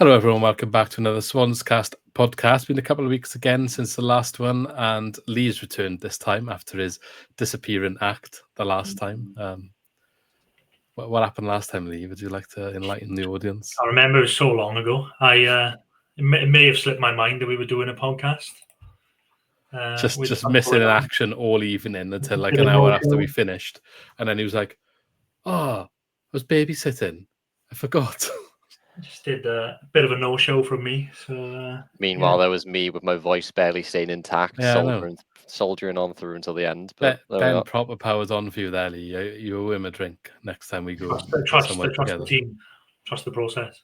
Hello, everyone. Welcome back to another SwansCast podcast. Been a couple of weeks again since the last one, and Lee's returned this time after his disappearing act the last time. What happened last time, Lee? Would you like to enlighten the audience? I remember it was so long ago. It may have slipped my mind that we were doing a podcast. Just missing in action all evening until like an hour after we finished, and then he was like, "Oh, I was babysitting. I forgot." Just did a bit of a no-show from me. So meanwhile, there was me with my voice barely staying intact, soldiering on through until the end. But Ben proper powers on for you there, Lee. You owe him a drink next time we go. Trust the team. Trust the process.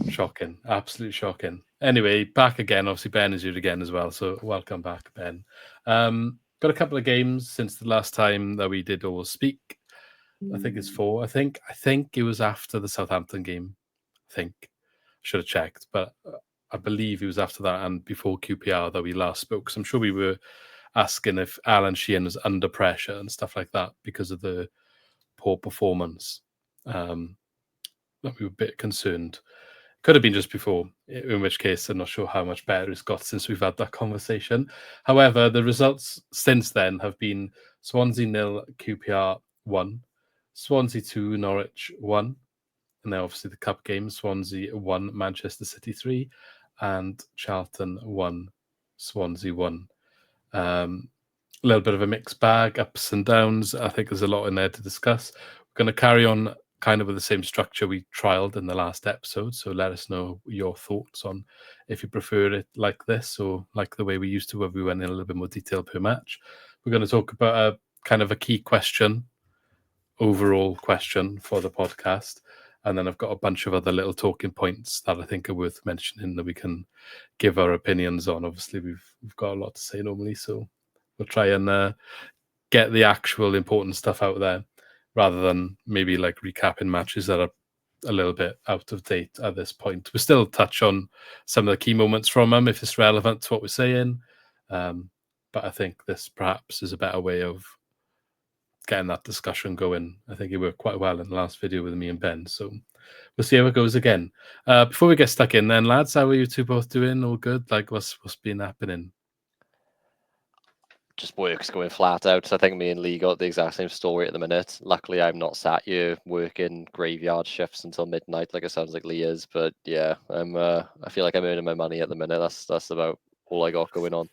Shocking, absolute shocking. Anyway, back again. Obviously, Ben is here again as well. So welcome back, Ben. Got a couple of games since the last time that we did all speak. I think it's 4. I think it was after the Southampton game. I think I should have checked, but I believe it was after that and before QPR that we last spoke. So I'm sure we were asking if Alan Sheehan was under pressure and stuff like that because of the poor performance. That we were a bit concerned. Could have been just before, in which case I'm not sure how much better it's got since we've had that conversation. However, the results since then have been Swansea 0, QPR 1, Swansea 2, Norwich 1, and then obviously the cup game, Swansea 1, Manchester City 3, and Charlton 1, Swansea 1. A little bit of a mixed bag, ups and downs. I think there's a lot in there to discuss. We're going to carry on kind of with the same structure we trialed in the last episode. So let us know your thoughts on if you prefer it like this or like the way we used to, where we went in a little bit more detail per match. We're going to talk about a kind of a key question, overall question for the podcast. And then I've got a bunch of other little talking points that I think are worth mentioning that we can give our opinions on. Obviously, we've got a lot to say normally, so we'll try and get the actual important stuff out there rather than maybe like recapping matches that are a little bit out of date at this point. We'll still touch on some of the key moments from them if it's relevant to what we're saying. But I think this perhaps is a better way of getting that discussion going. I think it worked quite well in the last video with me and Ben. So we'll see how it goes again. Before we get stuck in then, lads, how are you two both doing? All good? Like what's been happening? Just work's going flat out. I think me and Lee got the exact same story at the minute. Luckily, I'm not sat here working graveyard shifts until midnight, like it sounds like Lee is. But yeah, I feel like I'm earning my money at the minute. That's about all I got going on.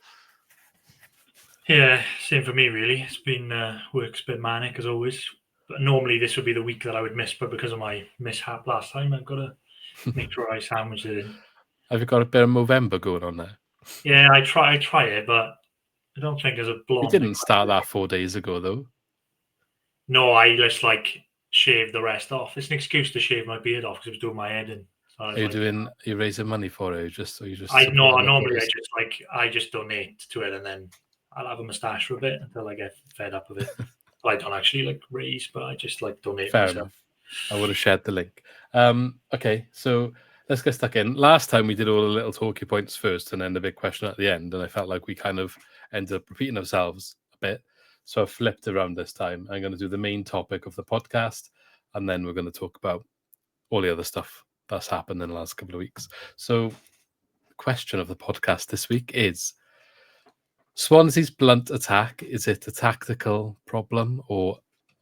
Yeah, same for me really. It's been work's been manic as always. But normally this would be the week that I would miss, but because of my mishap last time, I've got to make sure I sandwich it in. Have you got a bit of Movember going on there? Yeah, I try it, but I don't think there's a blonde. You didn't start that 4 days ago, though. No, I just shave the rest off. It's an excuse to shave my beard off because it was doing my head in. So are you raising money for it? Normally I just donate to it and then I'll have a moustache for a bit until I get fed up with it. I don't actually raise, but I just donate Fair myself. Enough. I would have shared the link. Okay, so let's get stuck in. Last time we did all the little talkie points first and then the big question at the end, and I felt like we kind of ended up repeating ourselves a bit. So I flipped around this time. I'm going to do the main topic of the podcast, and then we're going to talk about all the other stuff that's happened in the last couple of weeks. So the question of the podcast this week is Swansea's blunt attack. Is it a tactical problem or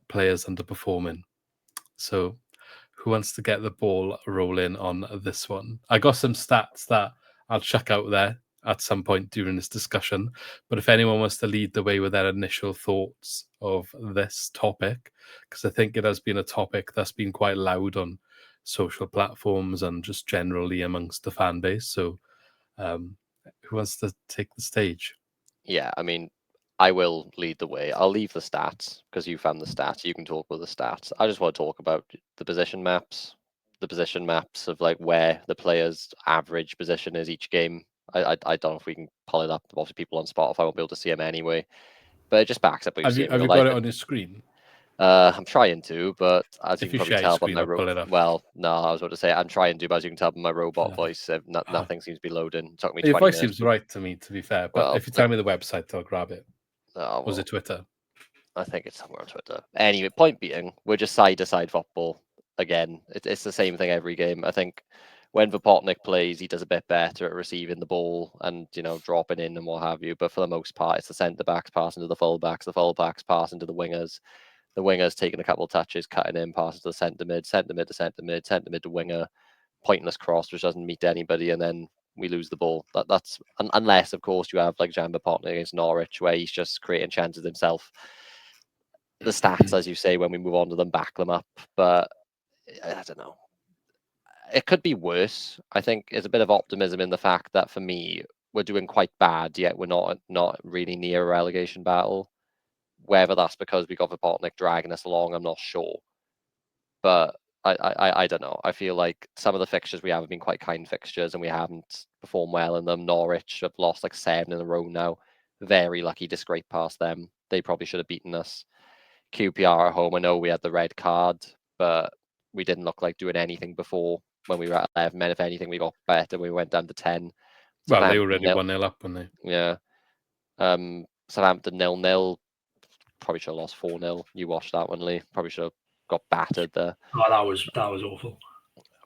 players underperforming? So who wants to get the ball rolling on this one? I got some stats that I'll chuck out there at some point during this discussion. But if anyone wants to lead the way with their initial thoughts of this topic, because I think it has been a topic that's been quite loud on social platforms and just generally amongst the fan base. So who wants to take the stage? Yeah, I mean, I will lead the way. I'll leave the stats because you found the stats. You can talk with the stats. I just want to talk about the position maps of where the player's average position is each game. I don't know if we can pull it up. Obviously, people on Spotify won't be able to see them anyway. But it just backs up what you're saying. Have you got it on your screen? I'm trying to, but as if you can probably tell by my well, no, I was about to say I'm trying to, but as you can tell by my robot voice, nothing seems to be loading. It took me 20 your voice minutes. seems right to me, to be fair. But if you tell me the website, I'll grab it. Was it Twitter? I think it's somewhere on Twitter. Anyway, point being, we're just side-to-side football again. It's the same thing every game. I think when Vopotnik plays, he does a bit better at receiving the ball and, dropping in and what have you. But for the most part, it's the centre-backs passing to the full-backs passing to the wingers taking a couple of touches, cutting in, passing to the centre-mid to centre-mid, centre-mid to winger, pointless cross, which doesn't meet anybody, and then we lose the ball. That's unless, of course, you have like Jan Vopotnik against Norwich, where he's just creating chances himself. The stats, as you say, when we move on to them, back them up. But I don't know. It could be worse. I think there's a bit of optimism in the fact that for me, we're doing quite bad, yet we're not really near a relegation battle. Whether that's because we got Vopotnik dragging us along, I'm not sure. But I don't know. I feel like some of the fixtures we have been quite kind fixtures, and we haven't performed well in them. Norwich have lost like 7 in a row now. Very lucky to scrape past them. They probably should have beaten us. QPR at home, I know we had the red card, but we didn't look like doing anything before when we were at 11 men. If anything, we got better. We went down to 10. Well, they already 1-0 up, weren't they? Yeah. Southampton 0-0. Probably should have lost 4-0. You watched that one, Lee. Probably should have got battered there. Oh, that was awful.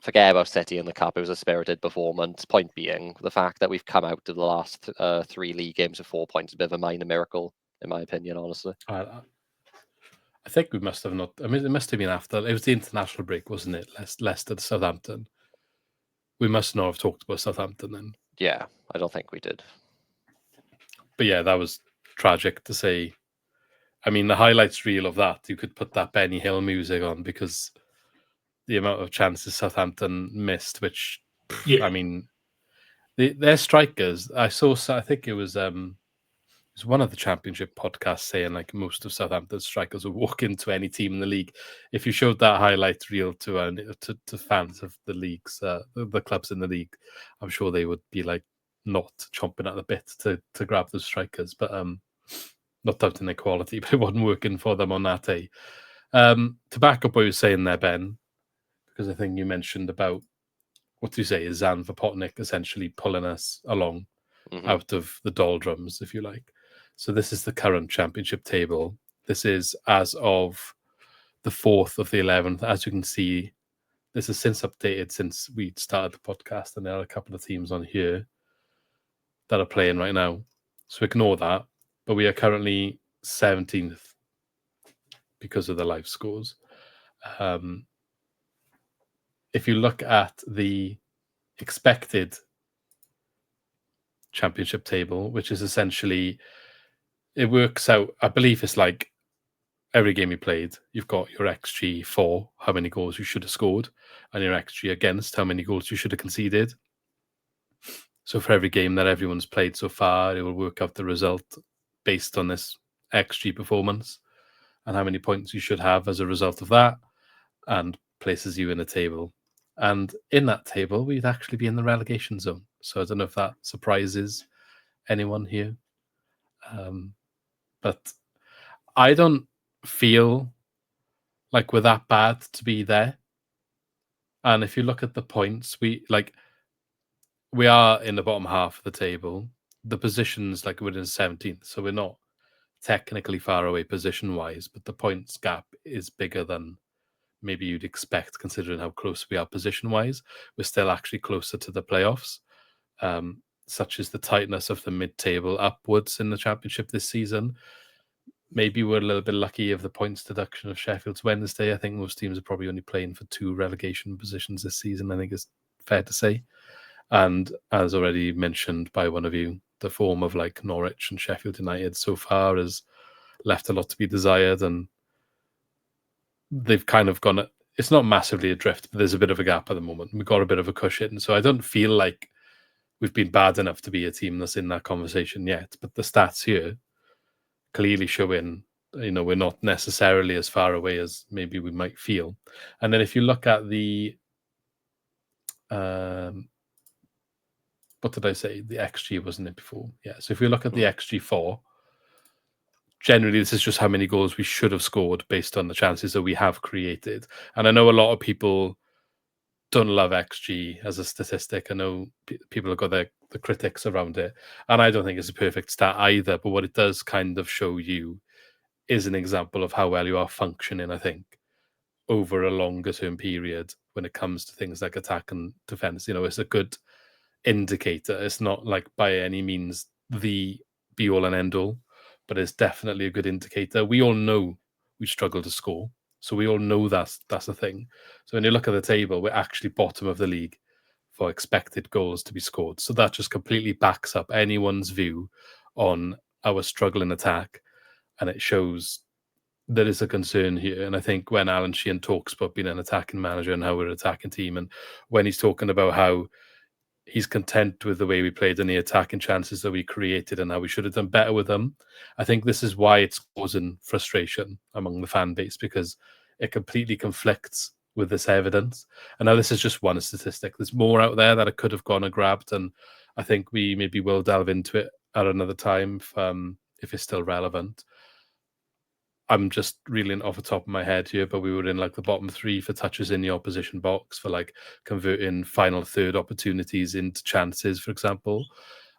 Forget about City in the cup. It was a spirited performance. Point being, the fact that we've come out of the last 3 league games with 4 points is a bit of a minor miracle, in my opinion, honestly. I think we must have not. I mean, it must have been after. It was the international break, wasn't it? Leicester to Southampton. We must not have talked about Southampton then. Yeah, I don't think we did. But yeah, that was tragic to say. I mean, the highlights reel of that, you could put that Benny Hill music on, because the amount of chances Southampton missed, which, I mean, their strikers, I think it was one of the Championship podcasts saying like most of Southampton's strikers will walk into any team in the league. If you showed that highlight reel to fans of the leagues, the clubs in the league, I'm sure they would be like not chomping at the bit to grab those strikers. But not doubting their quality, but it wasn't working for them on that day. To back up what you were saying there, Ben, because I think you mentioned about, what do you say, is Jan Vopotnik essentially pulling us along out of the doldrums, if you like. So this is the current Championship table. This is as of the 4th of the 11th. As you can see, this has since updated since we started the podcast, and there are a couple of teams on here that are playing right now. So ignore that. But we are currently 17th because of the live scores. If you look at the expected Championship table, which is essentially, it works out, I believe it's like every game you played, you've got your XG for how many goals you should have scored, and your XG against how many goals you should have conceded. So for every game that everyone's played so far, it will work out the result based on this XG performance and how many points you should have as a result of that, and places you in a table. And in that table, we'd actually be in the relegation zone. So I don't know if that surprises anyone here. But I don't feel like we're that bad to be there. And if you look at the points, we are in the bottom half of the table. The position's like we're in 17th, so we're not technically far away position-wise, but the points gap is bigger than maybe you'd expect, considering how close we are position-wise. We're still actually closer to the playoffs, such as the tightness of the mid-table upwards in the Championship this season. Maybe we're a little bit lucky of the points deduction of Sheffield's Wednesday. I think most teams are probably only playing for 2 relegation positions this season, I think it's fair to say. And as already mentioned by one of you, the form of like Norwich and Sheffield United so far has left a lot to be desired, and they've kind of gone, it's not massively adrift, but there's a bit of a gap at the moment. We've got a bit of a cushion. So I don't feel like we've been bad enough to be a team that's in that conversation yet. But the stats here clearly showing, we're not necessarily as far away as maybe we might feel. And then if you look at the, what did I say? The XG, wasn't it, before? Yeah. So if we look at the XG4, generally, this is just how many goals we should have scored based on the chances that we have created. And I know a lot of people don't love XG as a statistic. I know people have got the critics around it. And I don't think it's a perfect stat either. But what it does kind of show you is an example of how well you are functioning, I think. over a longer term period when it comes to things like attack and defense. It's a good indicator. It's not like by any means the be all and end all, but it's definitely a good indicator. We all know we struggle to score, so we all know that's a thing. So when you look at the table, we're actually bottom of the league for expected goals to be scored. So that just completely backs up anyone's view on our struggle in attack, and it shows there is a concern here. And I think when Alan Sheehan talks about being an attacking manager and how we're an attacking team, and when he's talking about how he's content with the way we played and the attacking chances that we created and how we should have done better with them, I think this is why it's causing frustration among the fan base, because it completely conflicts with this evidence. And now this is just one statistic. There's more out there that I could have gone and grabbed, and I think we maybe will delve into it at another time if it's still relevant. I'm just reeling off the top of my head here, but we were in like the bottom 3 for touches in the opposition box, for like converting final third opportunities into chances, for example.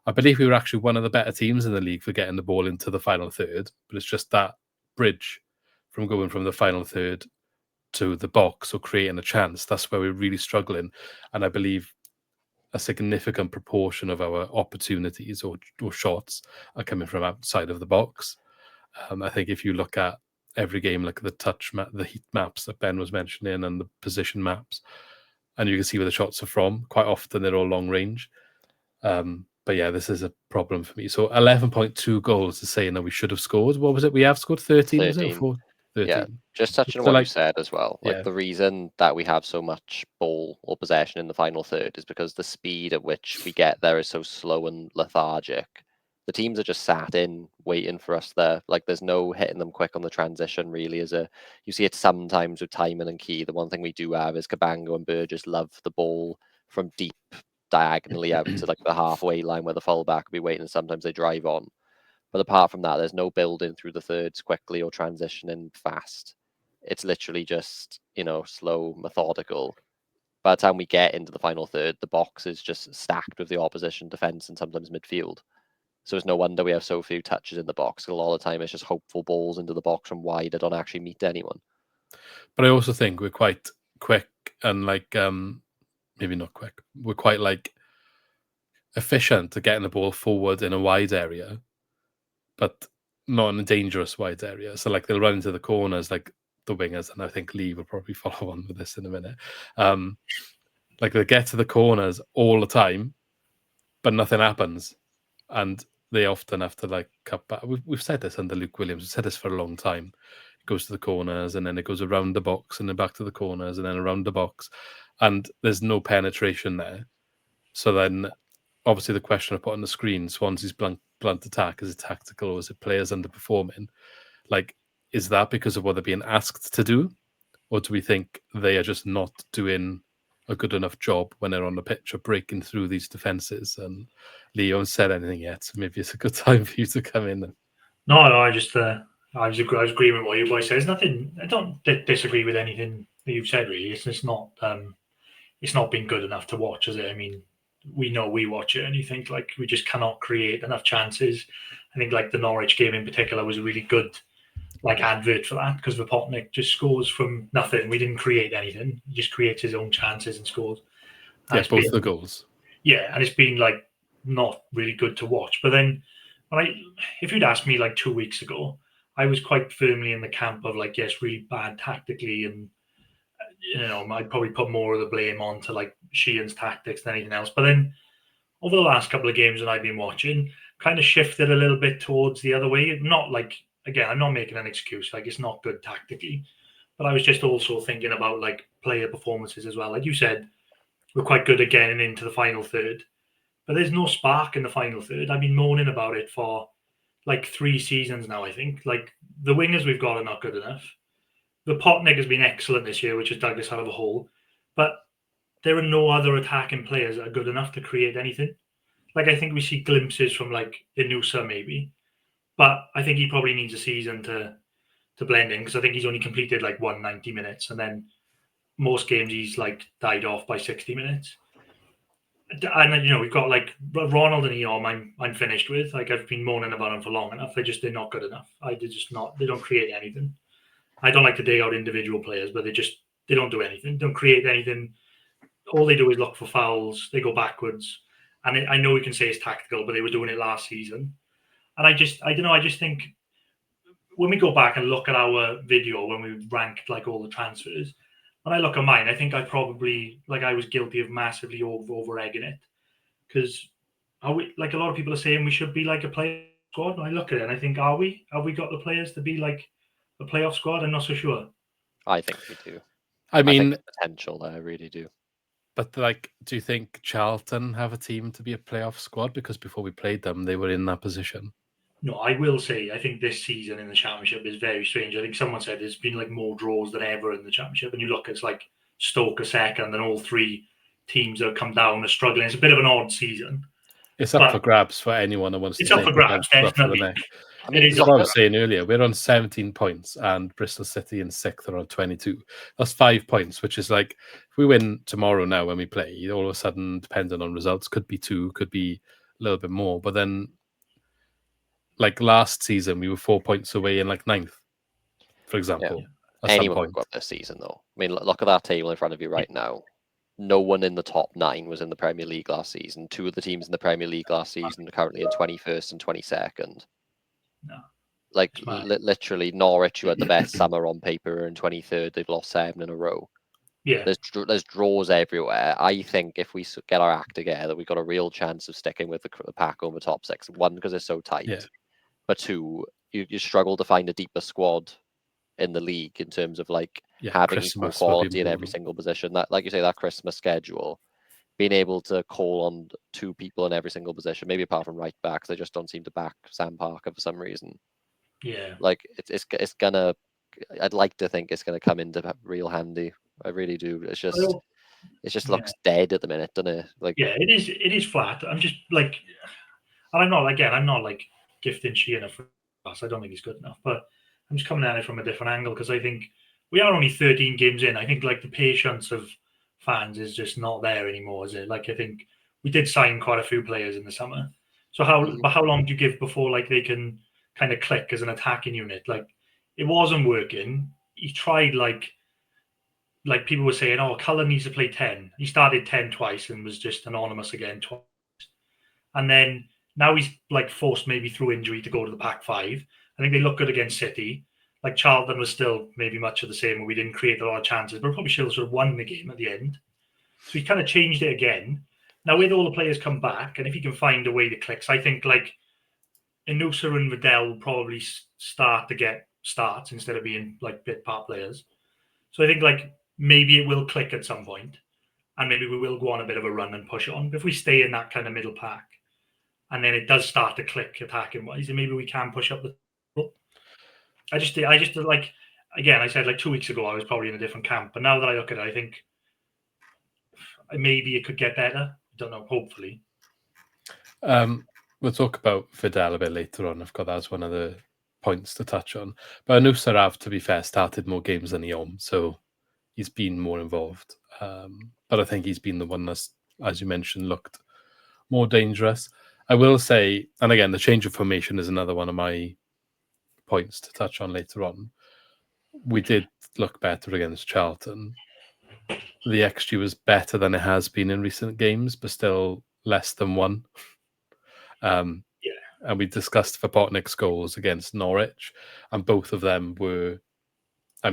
I believe we were actually one of the better teams in the league for getting the ball into the final third, but it's just that bridge from going from the final third to the box or creating a chance. That's where we're really struggling. And I believe a significant proportion of our opportunities or shots are coming from outside of the box. I think if you look at every game, like the touch map, the heat maps that Ben was mentioning, and the position maps, and you can see where the shots are from, quite often they're all long range. But yeah, this is a problem for me. So 11.2 goals is saying that we should have scored. What was it? We have scored 13, 13. was it? 13. Yeah, just touching on So what you like, said as well. Like yeah. the reason that we have so much ball or possession in the final third is because the speed at which we get there is so slow and lethargic. The teams are just sat in waiting for us there. Like there's no hitting them quick on the transition really. You see it sometimes with Timon and Key. The one thing we do have is Cabango and Burgess love the ball from deep diagonally out to like the halfway line where the fullback will be waiting, and sometimes they drive on. But apart from that, there's no building through the thirds quickly or transitioning fast. It's literally just, slow, methodical. By the time we get into the final third, the box is just stacked with the opposition defence and sometimes midfield. So it's no wonder we have so few touches in the box. A lot of the time it's just hopeful balls into the box from wide that don't actually meet anyone. But I also think we're quite quick and like, maybe not quick. We're quite like efficient at getting the ball forward in a wide area, but not in a dangerous wide area. So like they'll run into the corners like the wingers, and I think Lee will probably follow on with this in a minute. Like they get to the corners all the time, but nothing happens. And they often have to like cut back. We've said this under Luke Williams. We've said this for a long time. It goes to the corners and then it goes around the box and then back to the corners and then around the box. And there's no penetration there. So then obviously the question I put on the screen, Swansea's blunt attack, is it tactical or is it players underperforming? Like, is that because of what they're being asked to do? Or do we think they are just not doing a good enough job when they're on the pitch of breaking through these defences? And Leo hasn't said anything yet, so maybe it's a good time for you to come in. No, I was agreeing with what you boys said. There's nothing. I don't disagree with anything that you've said. Really, it's not been good enough to watch, is it? I mean, we know we watch it, and you think like we just cannot create enough chances. I think like the Norwich game in particular was a really good like advert for that, because Vopotnik just scores from nothing. We didn't create anything. He just creates his own chances and scores. And yeah, both the goals. Yeah, and it's been like not really good to watch. But then, if you'd asked me like 2 weeks ago, I was quite firmly in the camp of like, yes, really bad tactically, and I'd probably put more of the blame on to like Sheehan's tactics than anything else. But then over the last couple of games that I've been watching, kind of shifted a little bit towards the other way. Not like, again, I'm not making an excuse. Like it's not good tactically, but I was just also thinking about like player performances as well. Like you said, we're quite good at getting into the final third, but there's no spark in the final third. I've been moaning about it for like 3 seasons now, I think. Like the wingers we've got are not good enough. The Potnik has been excellent this year, which has dug us out of a hole. But there are no other attacking players that are good enough to create anything. Like I think we see glimpses from like Inusa maybe, but I think he probably needs a season to blend in, because I think he's only completed like 190 minutes, and then most games he's like died off by 60 minutes. And we've got like Ronald and Eom. I'm finished with. Like I've been moaning about them for long enough. They're not good enough. They don't create anything. I don't like to dig out individual players, but they don't do anything, don't create anything. All they do is look for fouls. They go backwards, and I know we can say it's tactical, but they were doing it last season. And I don't know. I just think when we go back and look at our video when we ranked like all the transfers, when I look at mine, I think I probably I was guilty of massively over egging it, because like a lot of people are saying we should be like a playoff squad. I look at it and I think, are we? Have we got the players to be like a playoff squad? I'm not so sure. I think we do. I mean, think potential there, I really do. But do you think Charlton have a team to be a playoff squad? Because before we played them, they were in that position. No, I will say I think this season in the Championship is very strange. I think someone said there's been like more draws than ever in the Championship, and you look, it's like Stoke a second, and all three teams that have come down are struggling. It's a bit of an odd season. It's up for grabs for anyone who wants to. It's up for grabs, definitely. I mean, that's what I was saying earlier. We're on 17 points, and Bristol City in 6th are on 22. That's 5 points, which is like, if we win tomorrow now when we play, all of a sudden, depending on results, could be 2, could be a little bit more. But then, like last season, we were 4 points away in like 9th, for example. Yeah. Anyone would go up this season, though. I mean, look at that table in front of you right now. No one in the top 9 was in the Premier League last season. 2 of the teams in the Premier League last season are currently in 21st and 22nd. No. Like, literally, Norwich, who had the best summer on paper, are in 23rd. They've lost 7 in a row. Yeah. There's draws everywhere. I think if we get our act together, we've got a real chance of sticking with the pack over top 6. 1, because it's so tight. Yeah. But 2, you struggle to find a deeper squad in the league in terms of having equal quality in every single position. That, like you say, that Christmas schedule, being able to call on 2 people in every single position, maybe apart from right backs, they just don't seem to back Sam Parker for some reason. Yeah, it's gonna. I'd like to think it's gonna come into real handy. I really do. It just looks dead at the minute, doesn't it? It is flat. I'm just and I'm not like gifting Sheehan a pass. I don't think he's good enough, but I'm just coming at it from a different angle, because I think we are only 13 games in. I think the patience of fans is just not there anymore, is it? I think we did sign quite a few players in the summer. So how long do you give before they can kind of click as an attacking unit? It wasn't working. He tried people were saying, oh, Cullen needs to play 10. He started 10 twice and was just anonymous again twice. And then now he's forced maybe through injury to go to the pack 5. I think they look good against City. Charlton was still maybe much of the same, where we didn't create a lot of chances, but probably should have sort of won the game at the end. So he kind of changed it again. Now with all the players come back, and if he can find a way to clicks, I think Inusa and Vidal will probably start to get starts instead of being bit part players. So I think maybe it will click at some point, and maybe we will go on a bit of a run and push on. But if we stay in that kind of middle pack, and then it does start to click attacking wise, and maybe we can push up the table. I just again, I said 2 weeks ago I was probably in a different camp, but now that I look at it, I think maybe it could get better. I don't know. Hopefully. We'll talk about Vidal a bit later on. I've got that as one of the points to touch on. But Inusa have, to be fair, started more games than Iom, so he's been more involved. But I think he's been the one that's, as you mentioned, looked more dangerous. I will say, and again, the change of formation is another one of my points to touch on later on. We did look better against Charlton. The XG was better than it has been in recent games, but still less than 1. And we discussed Vapotnik's goals against Norwich, and both of them were, I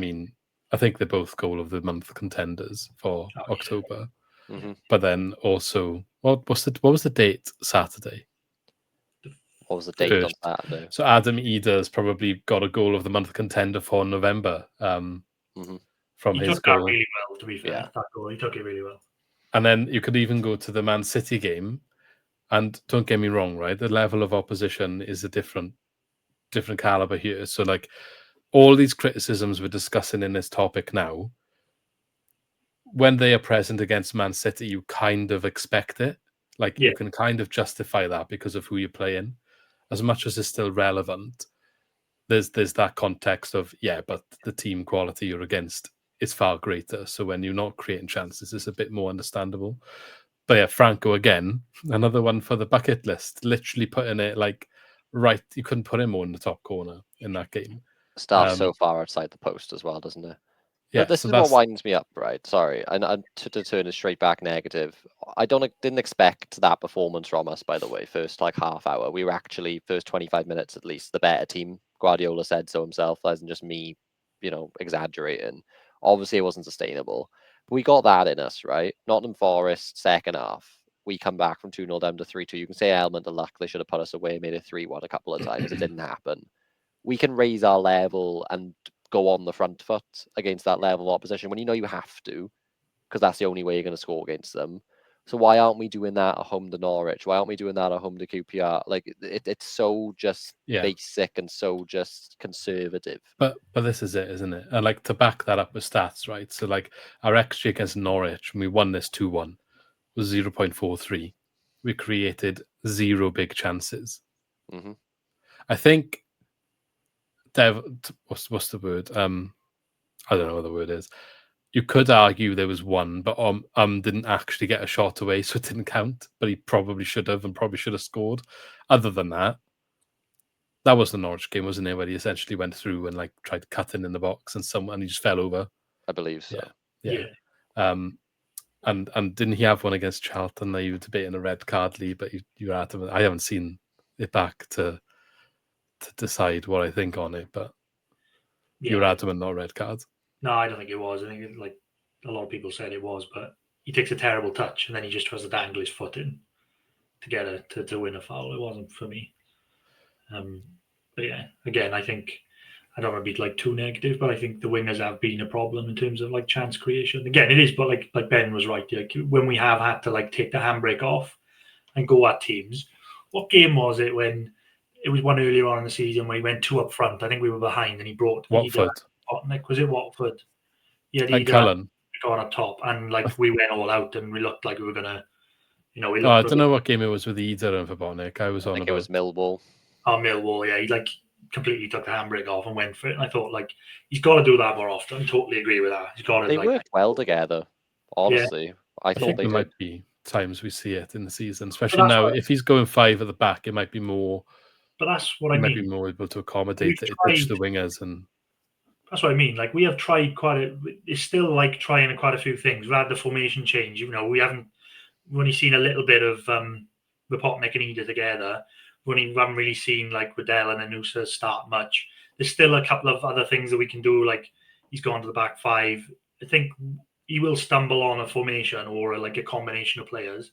think they're both goal of the month contenders for October. Mm-hmm. But then also, what was the date? Saturday. What was the date on Saturday? So Adam Ida's probably got a goal of the month contender for November. From his goal. That really well, to be fair. That goal, he took it really well. And then you could even go to the Man City game, and don't get me wrong, right? The level of opposition is a different caliber here. So all these criticisms we're discussing in this topic now, when they are present against Man City, you kind of expect it. You can kind of justify that because of who you're playing. As much as it's still relevant, there's that context of, but the team quality you're against is far greater. So when you're not creating chances, it's a bit more understandable. But Franco, again, another one for the bucket list, literally putting it right. You couldn't put him more in the top corner in that game. Starts so far outside the post as well, doesn't it? Yeah, but this so is what winds me up, right? Sorry, and to turn it straight back negative, I didn't expect that performance from us. By the way, first like half hour, we were actually first 25 minutes at least the better team. Guardiola said so himself, that isn't just me, exaggerating. Obviously, it wasn't sustainable. But we got that in us, right? Nottingham Forest second half. We come back from 2-0 down to 3-2. You can say element of luck. They should have put us away, made it 3-1 a couple of times. It didn't happen. We can raise our level and go on the front foot against that level of opposition when you know you have to, because that's the only way you're going to score against them. So why aren't we doing that at home to Norwich? Why aren't we doing that at home to QPR? Like it's so just basic and so just conservative. But this is it, isn't it? And like to back that up with stats, right? So like our XG against Norwich, when we won this 2-1, was 0.43. We created 0 big chances. Mm-hmm. I think what's the word? I don't know what the word is. You could argue there was one, but didn't actually get a shot away, so it didn't count. But he probably should have, and probably should have scored. Other than that, that was the Norwich game, wasn't it? Where he essentially went through and like tried cutting in the box, and he just fell over. I believe so. Yeah. And didn't he have one against Charlton? That you were debating a red card, Lee, but you were adamant. I haven't seen it back to decide what I think on it, but you were adamant not red cards. No, I don't think it was. I think like a lot of people said it was, but he takes a terrible touch and then he just tries to dangle his foot in to get to win a foul. It wasn't for me. But yeah, again, I think I don't want to be like too negative, but I think the wingers have been a problem in terms of like chance creation. Again, it is, but like Ben was right. Like when we have had to like take the handbrake off and go at teams. What game was it when it was one earlier on in the season where he went 2 up front? I think we were behind and he brought Watford. Was it Watford? Yeah, and Cullen gone up top, and like we went all out and we looked like we were gonna, we I don't know what game it was with Eder and Verbonic. I think it was Millwall. Oh, Millwall, yeah. He like completely took the handbrake off and went for it. And I thought like he's got to do that more often. Totally agree with that. He's got to. They worked well together, honestly. Yeah. I thought there might be times we see it in the season, especially now. If he's going 5 at the back, it might be more. But that's what I mean. Might be more able to accommodate it, ditch the wingers, and that's what I mean. Like we have tried it's still like trying quite a few things. We had the formation change. We haven't only seen a little bit of Rapotnik and Eder together. We haven't really seen like Waddell and Anusa start much. There's still a couple of other things that we can do. Like he's gone to the back 5. I think he will stumble on a formation or like a combination of players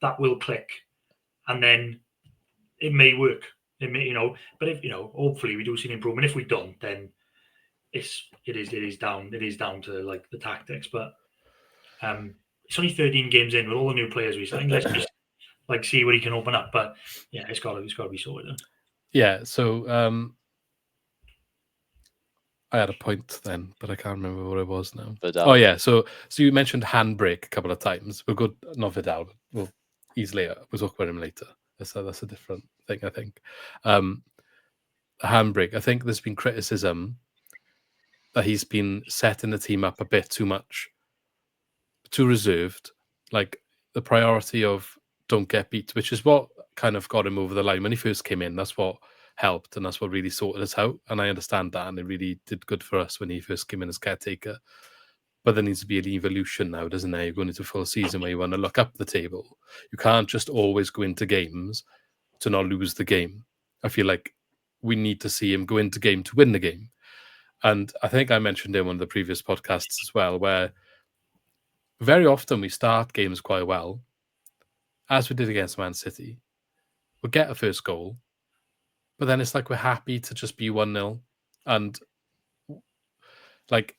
that will click, and then it may work. It may, but if hopefully we do see an improvement. If we don't, then it is down to like the tactics. But it's only 13 games in with all the new players we signed. Let's just like see what he can open up. But yeah, it's got to be sorted. Yeah. So I had a point then, but I can't remember what it was now. Vidal. Oh yeah. So you mentioned handbrake a couple of times. We're good. Not Vidal. We'll talk about him later. That's a different thing, I think. Handbrake. I think there's been criticism that he's been setting the team up a bit too much, too reserved. Like the priority of don't get beat, which is what kind of got him over the line when he first came in. That's what helped, and that's what really sorted us out. And I understand that, and it really did good for us when he first came in as caretaker. But there needs to be an evolution now, doesn't there? You're going into a full season where you want to look up the table. You can't just always go into games to not lose the game. I feel like we need to see him go into game to win the game. And I think I mentioned in one of the previous podcasts as well, where very often we start games quite well, as we did against Man City. We'll get a first goal, but then it's like we're happy to just be 1-0. And like,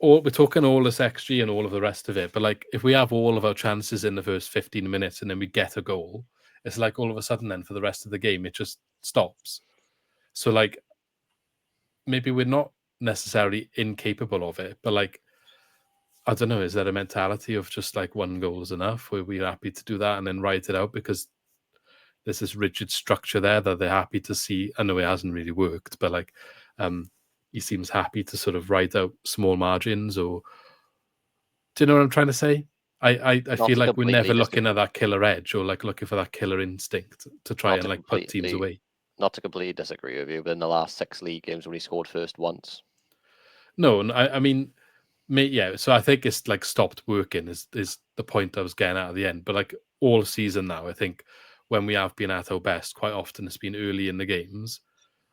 we're talking all this XG and all of the rest of it, but like if we have all of our chances in the first 15 minutes and then we get a goal, it's like all of a sudden then for the rest of the game, it just stops. So like, maybe we're not necessarily incapable of it, but like, I don't know, is there a mentality of just like 1 goal is enough? Were we happy to do that and then write it out because there's this rigid structure there that they're happy to see? I know it hasn't really worked, but like, he seems happy to sort of write out small margins, or do you know what I'm trying to say? I feel like we're never looking at that killer edge or like looking for that killer instinct to try and like put teams away. not to completely disagree with you, but in the last 6 league games, when he scored first once. No, I mean, yeah. So I think it's like stopped working is the point I was getting at the end. But like all season now, I think when we have been at our best, quite often it's been early in the games,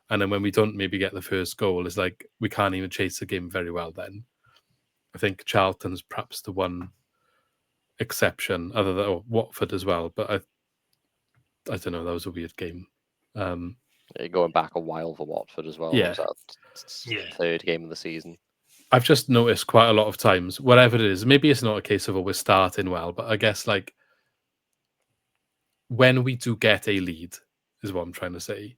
and then when we don't maybe get the first goal, it's like we can't even chase the game very well. Then I think Charlton's perhaps the one exception, other than Watford as well. But I don't know. That was a weird game. Going back a while for Watford as well. Yeah. That third game of the season. I've just noticed quite a lot of times, whatever it is, maybe it's not a case of we're starting well, but I guess like when we do get a lead, is what I'm trying to say.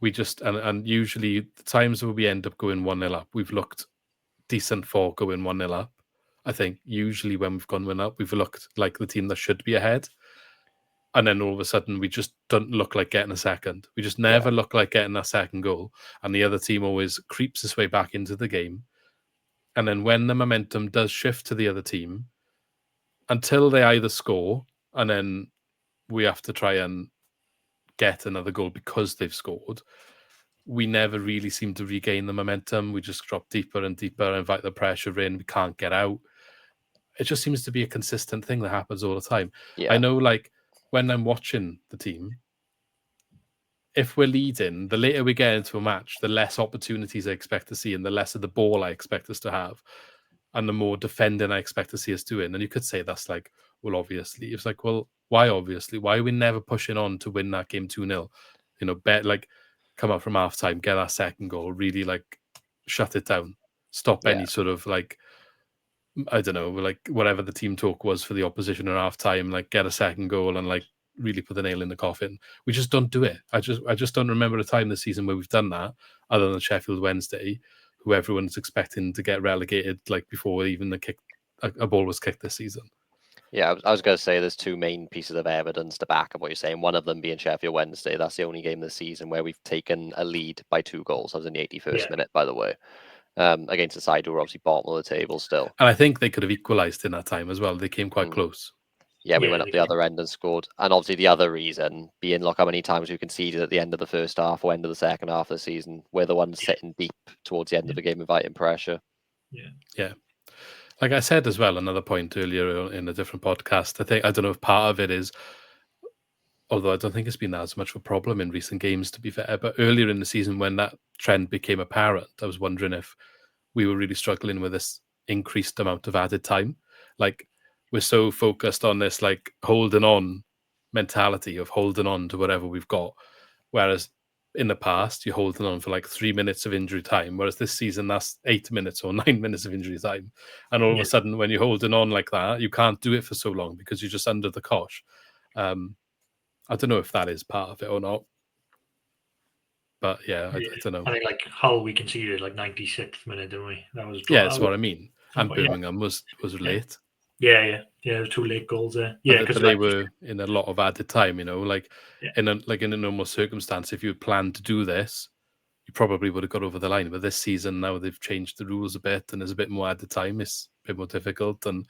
We just, and usually the times where we end up going 1-0 up, we've looked decent for going 1-0 up. I think usually when we've gone 1 up, we've looked like the team that should be ahead. And then all of a sudden, we just don't look like getting a second. We just never look like getting that second goal. And the other team always creeps its way back into the game. And then when the momentum does shift to the other team, until they either score and then we have to try and get another goal because they've scored, we never really seem to regain the momentum. We just drop deeper and deeper, invite the pressure in. We can't get out. It just seems to be a consistent thing that happens all the time. Yeah. I know, like, when I'm watching the team, if we're leading, the later we get into a match, the less opportunities I expect to see and the less of the ball I expect us to have and the more defending I expect to see us doing. And you could say that's like, well, obviously. It's like, well, why obviously? Why are we never pushing on to win that game 2-0? You know, like, come up from half-time, get that second goal, really, like, shut it down. Stop any sort of, like, I don't know, like, whatever the team talk was for the opposition at half-time, like, get a second goal and, like, really put the nail in the coffin. We just don't do it. I just don't remember a time this season where we've done that, other than Sheffield Wednesday, who everyone's expecting to get relegated like before even a ball was kicked this season. Yeah, I was going to say there's two main pieces of evidence to back up what you're saying. One of them being Sheffield Wednesday. That's the only game this season where we've taken a lead by 2 goals. That was in the 81st minute, by the way, against a side who were obviously bottom of the table still. And I think they could have equalised in that time as well. They came quite close. Yeah, we went up the other end and scored. And obviously the other reason being, look how many times we conceded at the end of the first half or end of the second half of the season. We're the ones sitting deep towards the end of the game, inviting pressure. Yeah. Like I said as well, another point earlier in a different podcast, I don't know if part of it is, although I don't think it's been as much of a problem in recent games, to be fair, but earlier in the season when that trend became apparent, I was wondering if we were really struggling with this increased amount of added time. Like, we're so focused on this, like, holding on mentality of holding on to whatever we've got. Whereas in the past, you're holding on for like 3 minutes of injury time. Whereas this season, that's 8 minutes or 9 minutes of injury time. And all of a sudden, when you're holding on like that, you can't do it for so long because you're just under the cosh. I don't know if that is part of it or not. But yeah, I don't know. I think like Hull, we conceded like 96th minute, didn't we? That was that's what I mean. And Birmingham was late. Yeah, 2 late goals there. Yeah, because they were in a lot of added time. You know, like in a normal circumstance, if you had planned to do this, you probably would have got over the line. But this season, now they've changed the rules a bit, and there's a bit more added time. It's a bit more difficult, and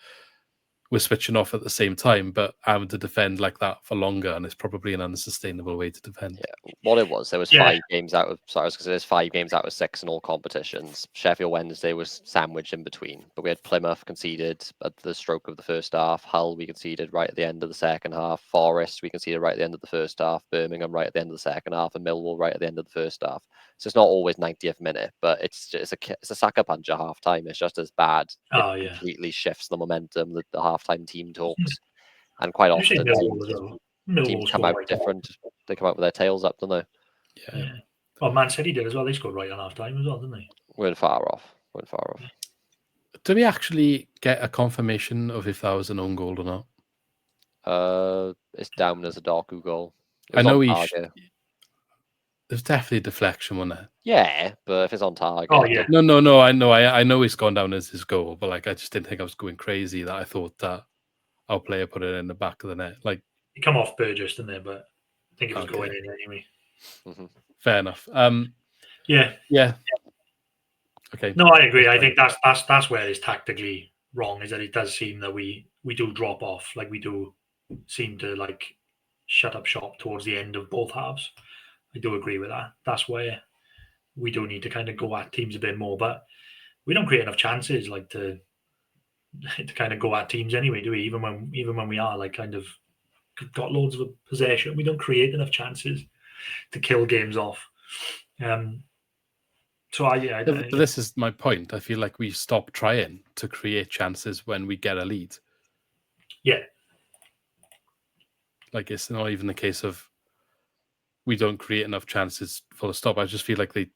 we're switching off at the same time, but having to defend like that for longer, and it's probably an unsustainable way to defend. Yeah, what it was, there was 5 games out of. Sorry, I was going to say there's 5 games out of 6 in all competitions. Sheffield Wednesday was sandwiched in between, but we had Plymouth conceded at the stroke of the first half. Hull we conceded right at the end of the second half. Forest we conceded right at the end of the first half. Birmingham right at the end of the second half, and Millwall right at the end of the first half. So it's not always 90th minute, but it's a sucker punch at half time. It's just as bad. It completely shifts the momentum. The half-time team talks, and quite often teams come out different. They come out with their tails up, don't they? Yeah. Well, Man City did as well. They scored right on half-time as well, didn't they? We're far off. Did we actually get a confirmation of if that was an own goal or not? It's down as a Doku goal. I know there's definitely a deflection, wasn't there? Yeah, but if it's on target. Oh yeah. No. I know he's gone down as his goal, but like I just didn't think I was going crazy that I thought that our player put it in the back of the net. Like, he come off Burgess, didn't they? But I think it was going in anyway. Mm-hmm. Fair enough. Yeah. Okay. No, I agree. I think that's where it's tactically wrong, is that it does seem that we do drop off. Like, we do seem to like shut up shop towards the end of both halves. I do agree with that. That's where we do need to kind of go at teams a bit more, but we don't create enough chances like to kind of go at teams anyway, do we? Even when we are like kind of got loads of possession, we don't create enough chances to kill games off. So But this is my point. I feel like we stop trying to create chances when we get a lead. Yeah. Like, it's not even the case of we don't create enough chances full stop. I just feel like they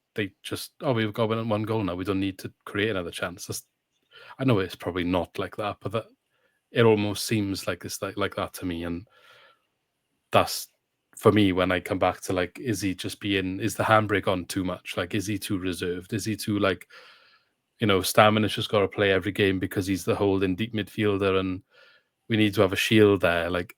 just, we've got one goal now. We don't need to create another chance. I know it's probably not like that, but it almost seems like it's like that to me. And that's, for me, when I come back to like, is the handbrake on too much? Like, is he too reserved? Is he too like, Stamina's just got to play every game because he's the holding deep midfielder and we need to have a shield there. Like,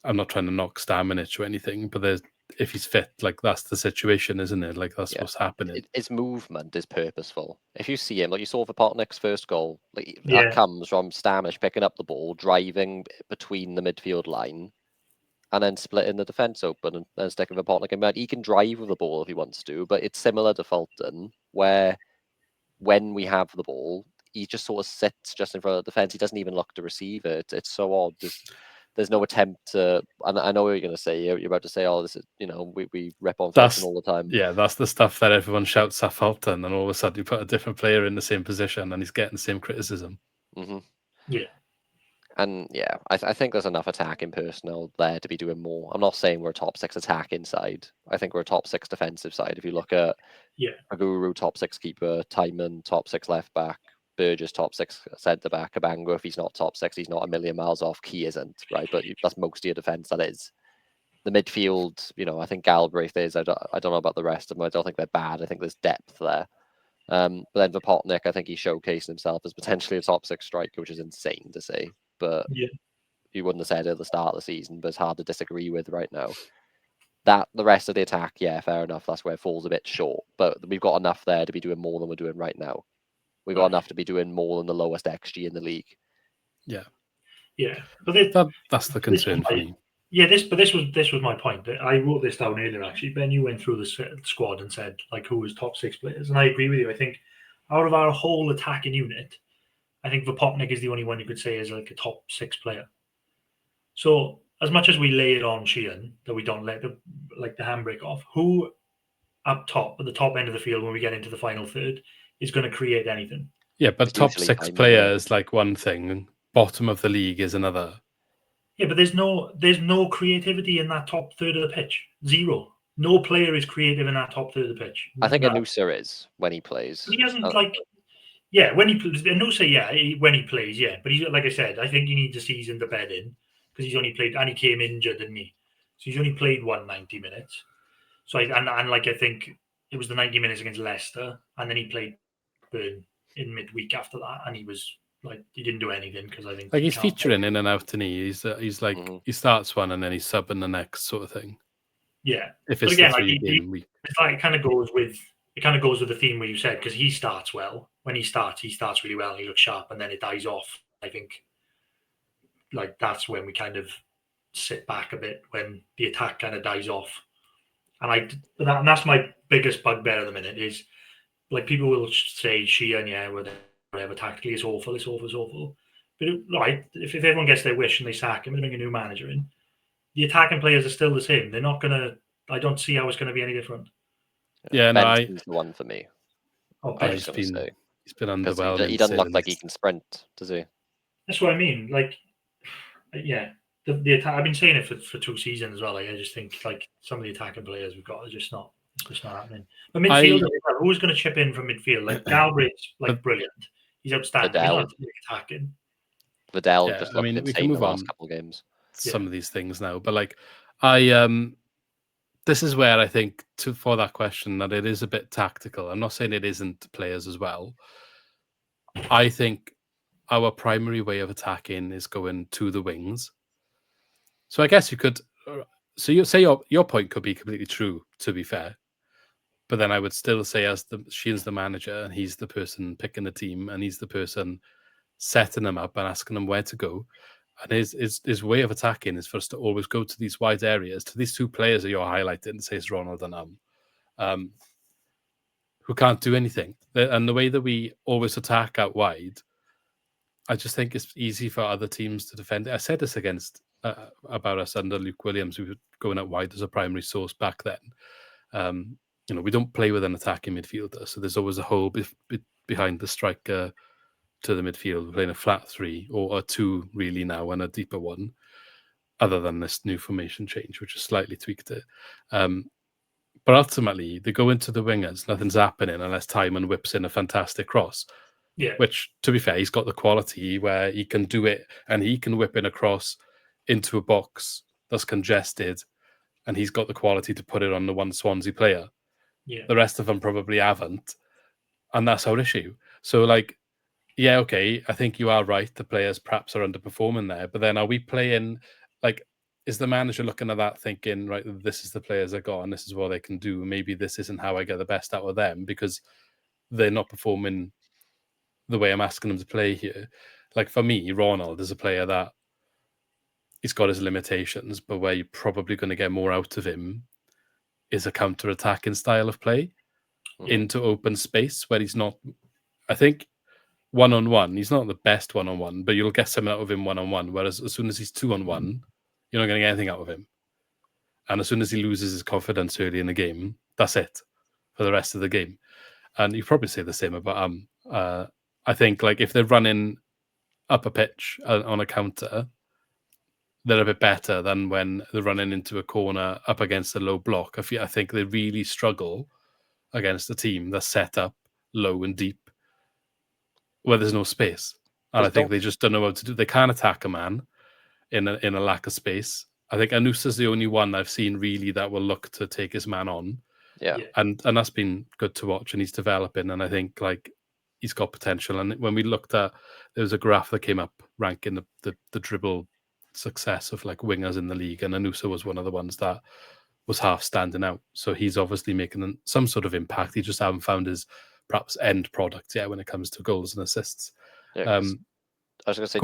I'm not trying to knock Staminic or anything, but if he's fit, like that's the situation, isn't it? Like that's what's happening. His movement is purposeful. If you see him, like you saw for Potnick's first goal, like Yeah. that comes from Staminic picking up the ball, driving between the midfield line, and then splitting the defence open and sticking for Potnick. And he can drive with the ball if he wants to, but it's similar to Fulton, where when we have the ball, he just sort of sits just in front of the defence. He doesn't even look to receive it. It's so odd. There's no attempt to. And I know what you're going to say. You're about to say, "Oh, this is we rip on Fulton all the time." Yeah, that's the stuff that everyone shouts at Fulton, and all of a sudden you put a different player in the same position, and he's getting the same criticism. Mm-hmm. Yeah. And yeah, I think there's enough attacking personnel there to be doing more. I'm not saying we're a top 6 attacking side. I think we're a top 6 defensive side. If you look at Aguru, top 6 keeper, Timon, top 6 left back, Burgess, top 6 centre back, Cabango, if he's not top 6, he's not a million miles off. He isn't, right? But that's most of your defence, that is. The midfield, I think Galbraith is. I don't know about the rest of them. I don't think they're bad. I think there's depth there. But then for Potnick, I think he's showcasing himself as potentially a top 6 striker, which is insane to say. But you wouldn't have said it at the start of the season, but it's hard to disagree with right now. That the rest of the attack, yeah, fair enough. That's where it falls a bit short. But we've got enough there to be doing more than we're doing right now. We've got enough to be doing more than the lowest XG in the league. Yeah. Yeah. But that's the concern for me. Yeah, this was my point. I wrote this down earlier actually. Ben, you went through the squad and said like who was top 6 players, and I agree with you. I think out of our whole attacking unit, I think Vopotnik is the only one you could say is like a top 6 player. So as much as we lay it on Sheehan that we don't let the handbrake off, who up top at the top end of the field when we get into the final third is going to create anything? Yeah, but top 6 player is like one thing, bottom of the league is another. Yeah, but there's no creativity in that top third of the pitch. Zero. No player is creative in that top third of the pitch. I think Anusa is when he plays. But he hasn't when he plays. Anusa, when he plays, But he's like I said, I think he needs a season to bed in because he's only played and he came injured, didn't he? So he's only played 190 minutes. So I think it was the 90 minutes against Leicester, and then he played Burn in midweek after that, and he was. Like he didn't do anything because I think he's featuring in and out, and he's like he starts one and then he's subbing the next sort of thing. Yeah, if it's again, the 3-game week, it's like it kind of goes with the theme where you said because he starts well. When he starts really well. And he looks sharp, and then it dies off. I think like that's when we kind of sit back a bit when the attack kind of dies off, and that's my biggest bugbear at the minute is like people will say Sheehan, whatever, tactically it's awful. But if everyone gets their wish and they sack him and bring a new manager in, the attacking players are still the same. They're not gonna. I don't see how it's going to be any different. Yeah, Benson's the one for me. He's been underwhelming. He doesn't look like he can sprint, does he? That's what I mean. Like, yeah, the attack. I've been saying it for 2 seasons as well. Like, I just think like some of the attacking players we've got are just not. It's just not happening. But midfield, who's going to chip in from midfield? Like Galbraith's brilliant. He's outstanding. He's not attacking. Vidal just looked insane we can move the on last couple of games. Some of these things now, but like this is where I think for that question that it is a bit tactical. I'm not saying it isn't players as well. I think our primary way of attacking is going to the wings. So I guess you could. So you say your point could be completely true. To be fair. But then I would still say Sheehan's the manager and he's the person picking the team and he's the person setting them up and asking them where to go. And his way of attacking is for us to always go to these wide areas, to these two players that you're highlighting, says Ronald and who can't do anything. And the way that we always attack out wide, I just think it's easy for other teams to defend it. I said this about us under Luke Williams. We were going out wide as a primary source back then. We don't play with an attacking midfielder, so there's always a hole behind the striker to the midfield. We're playing a flat 3 or a 2 really now, and a deeper one, other than this new formation change, which has slightly tweaked it. But ultimately, they go into the wingers. Nothing's happening unless Timon whips in a fantastic cross. Yeah. Which, to be fair, he's got the quality where he can do it, and he can whip in a cross into a box that's congested, and he's got the quality to put it on the one Swansea player. Yeah. The rest of them probably haven't, and that's our issue. So, yeah, okay, I think you are right. The players perhaps are underperforming there, but then are we playing, is the manager looking at that thinking, right, this is the players I got and this is what they can do. Maybe this isn't how I get the best out of them because they're not performing the way I'm asking them to play here. Like for me, Ronald is a player that he's got his limitations, but where you're probably going to get more out of him is a counter-attacking style of play into open space where he's not, I think, one-on-one, he's not the best one-on-one, but you'll get something out of him one-on-one, whereas as soon as he's 2-on-1, you're not going to get anything out of him. And as soon as he loses his confidence early in the game, that's it for the rest of the game. And you probably say the same about I think if they're running up a pitch on a counter, they're a bit better than when they're running into a corner up against a low block. I think they really struggle against a team that's set up low and deep where there's no space. And I think they just don't know what to do. They can't attack a man in a lack of space. I think Anusa's the only one I've seen really that will look to take his man on. Yeah. And that's been good to watch, and he's developing, and I think he's got potential. And when we looked at, there was a graph that came up ranking the dribble success of wingers in the league, and Anusa was one of the ones that was half standing out. So he's obviously making some sort of impact. He just haven't found his perhaps end product yet when it comes to goals and assists. Yeah, I was going to say,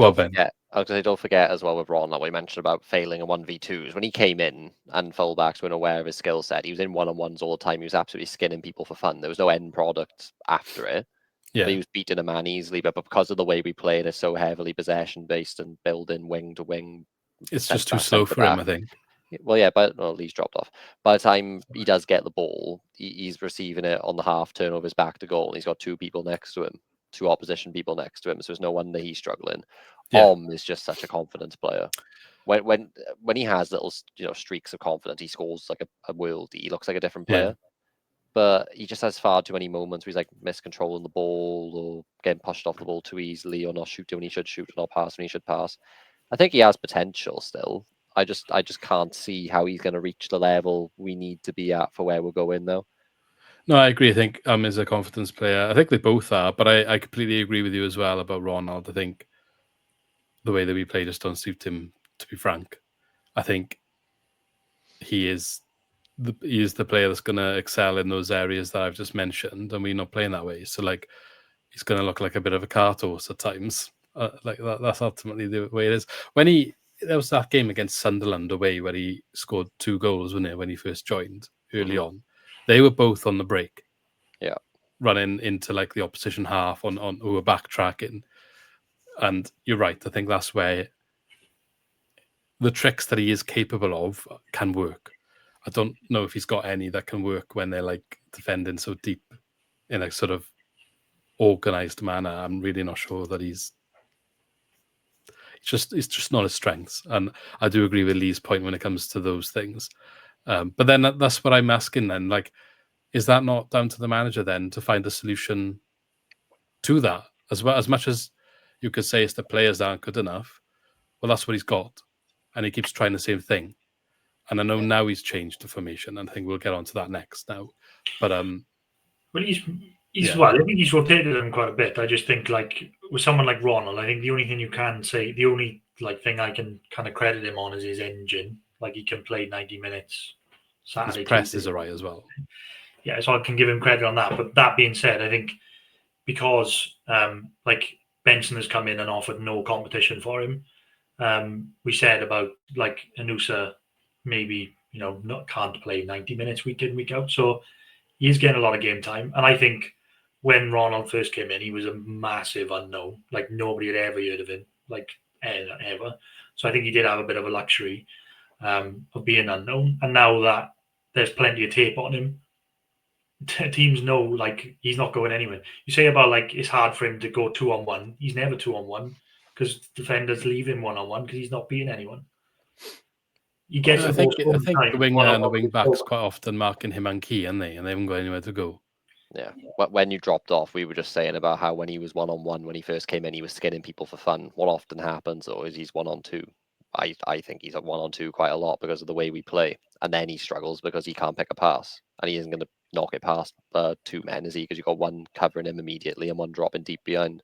don't forget as well with Ron, like we mentioned about failing in 1v2s. When he came in and fullbacks weren't aware of his skill set, he was in one-on-ones all the time. He was absolutely skinning people for fun. There was no end product after it. Yeah. But he was beating a man easily, but because of the way we played, it's so heavily possession-based and building wing to wing. It's just too slow for him, I think. Well, yeah, but he's dropped off. By the time he does get the ball, he's receiving it on the half turn of his back to goal, and he's got 2 people next to him. 2 opposition people next to him, so it's no wonder he's struggling. Yeah. Is just such a confidence player. When he has little streaks of confidence, he scores like a worldie. He looks like a different player. Yeah. But he just has far too many moments where he's miscontrolling the ball or getting pushed off the ball too easily, or not shooting when he should shoot, or not pass when he should pass. I think he has potential still. I just can't see how he's going to reach the level we need to be at for where we're going though. No, I agree. I think is a confidence player. I think they both are, but I completely agree with you as well about Ronald. I think the way that we play just don't suit him, to be frank. I think he is the player that's going to excel in those areas that I've just mentioned, and we're not playing that way. So he's going to look like a bit of a cart horse at times. That's ultimately the way it is. There was that game against Sunderland away where he scored 2 goals, wasn't it, when he first joined early on. They were both on the break. Yeah. Running into the opposition half on who were backtracking. And you're right. I think that's where the tricks that he is capable of can work. I don't know if he's got any that can work when they're defending so deep in a sort of organized manner. I'm really not sure that it's just not his strengths. And I do agree with Lee's point when it comes to those things. But then that's what I'm asking then. Is that not down to the manager then to find a solution to that? As much as you could say it's the players that aren't good enough, well, that's what he's got. And he keeps trying the same thing. And I know now he's changed the formation, and I think we'll get onto that next now. But well, I think he's rotated him quite a bit. I just think with someone like Ronald, I think the only thing you can say, the only thing I can kind of credit him on is his engine. He can play 90 minutes Saturday. His press is alright as well. Yeah, so I can give him credit on that. But that being said, I think because Benson has come in and offered no competition for him, we said about like Anusa maybe can't play 90 minutes week in week out, so he's getting a lot of game time. And I think when Ronald first came in, he was a massive unknown. Like nobody had ever heard of him, like ever. So I think he did have a bit of a luxury of being unknown. And now that there's plenty of tape on him, teams know like he's not going anywhere. You say about like it's hard for him to go 2-on-1. He's never 2-on-1 because defenders leave him 1-on-1 because he's not beating anyone. He gets I the think most the time winger and the one-on-one wing with backs Silva. quite often marking him and Key, aren't they? And they haven't got anywhere to go. Yeah. But when you dropped off, we were just saying about how when he was 1-on-1, when he first came in, he was skinning people for fun. What often happens, though, is he's 1-on-2. I think he's at 1-on-2 quite a lot because of the way we play. And then he struggles because he can't pick a pass. And he isn't going to knock it past two men, is he? Because you've got one covering him immediately and one dropping deep behind.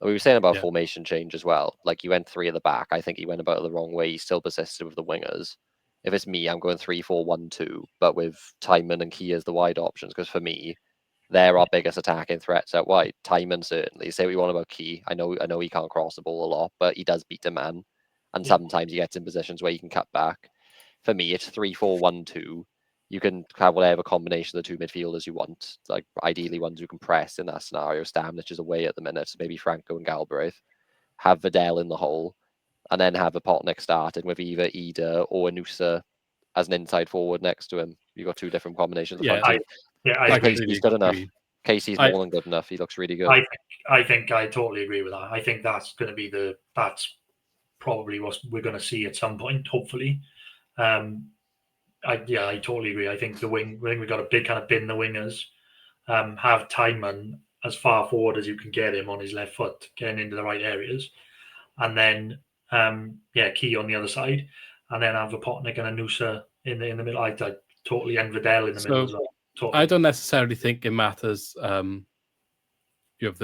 And we were saying about formation change as well. Like you went 3 at the back. I think he went about it the wrong way. He still persisted with the wingers. If it's me, I'm going 3-4-1-2, but with Timon and Key as the wide options. Because for me, they're our biggest attacking threats out wide. Timon certainly. Say what you want about Key. I know he can't cross the ball a lot, but he does beat a man. And sometimes he gets in positions where he can cut back. For me, it's 3-4-1-2. You can have whatever combination of the two midfielders you want. Like ideally ones who can press in that scenario. Stamnich is away at the minute, so maybe Franco and Galbraith. Have Vidal in the hole, and then have a Potnik starting with either Ida or Anusa as an inside forward next to him. You've got 2 different combinations of front two. I Casey's good enough. Casey's more than good enough. He looks really good. I think I totally agree with that. I think that's going to be that's probably what we're going to see at some point, hopefully. I totally agree. I think we've got a big kind of bin the wingers, have Timon as far forward as you can get him on his left foot, getting into the right areas, and then Key on the other side, and then have a Potnik and a Nusa in the middle. I totally and Vidal in the middle as well. Totally. I don't necessarily think it matters. You have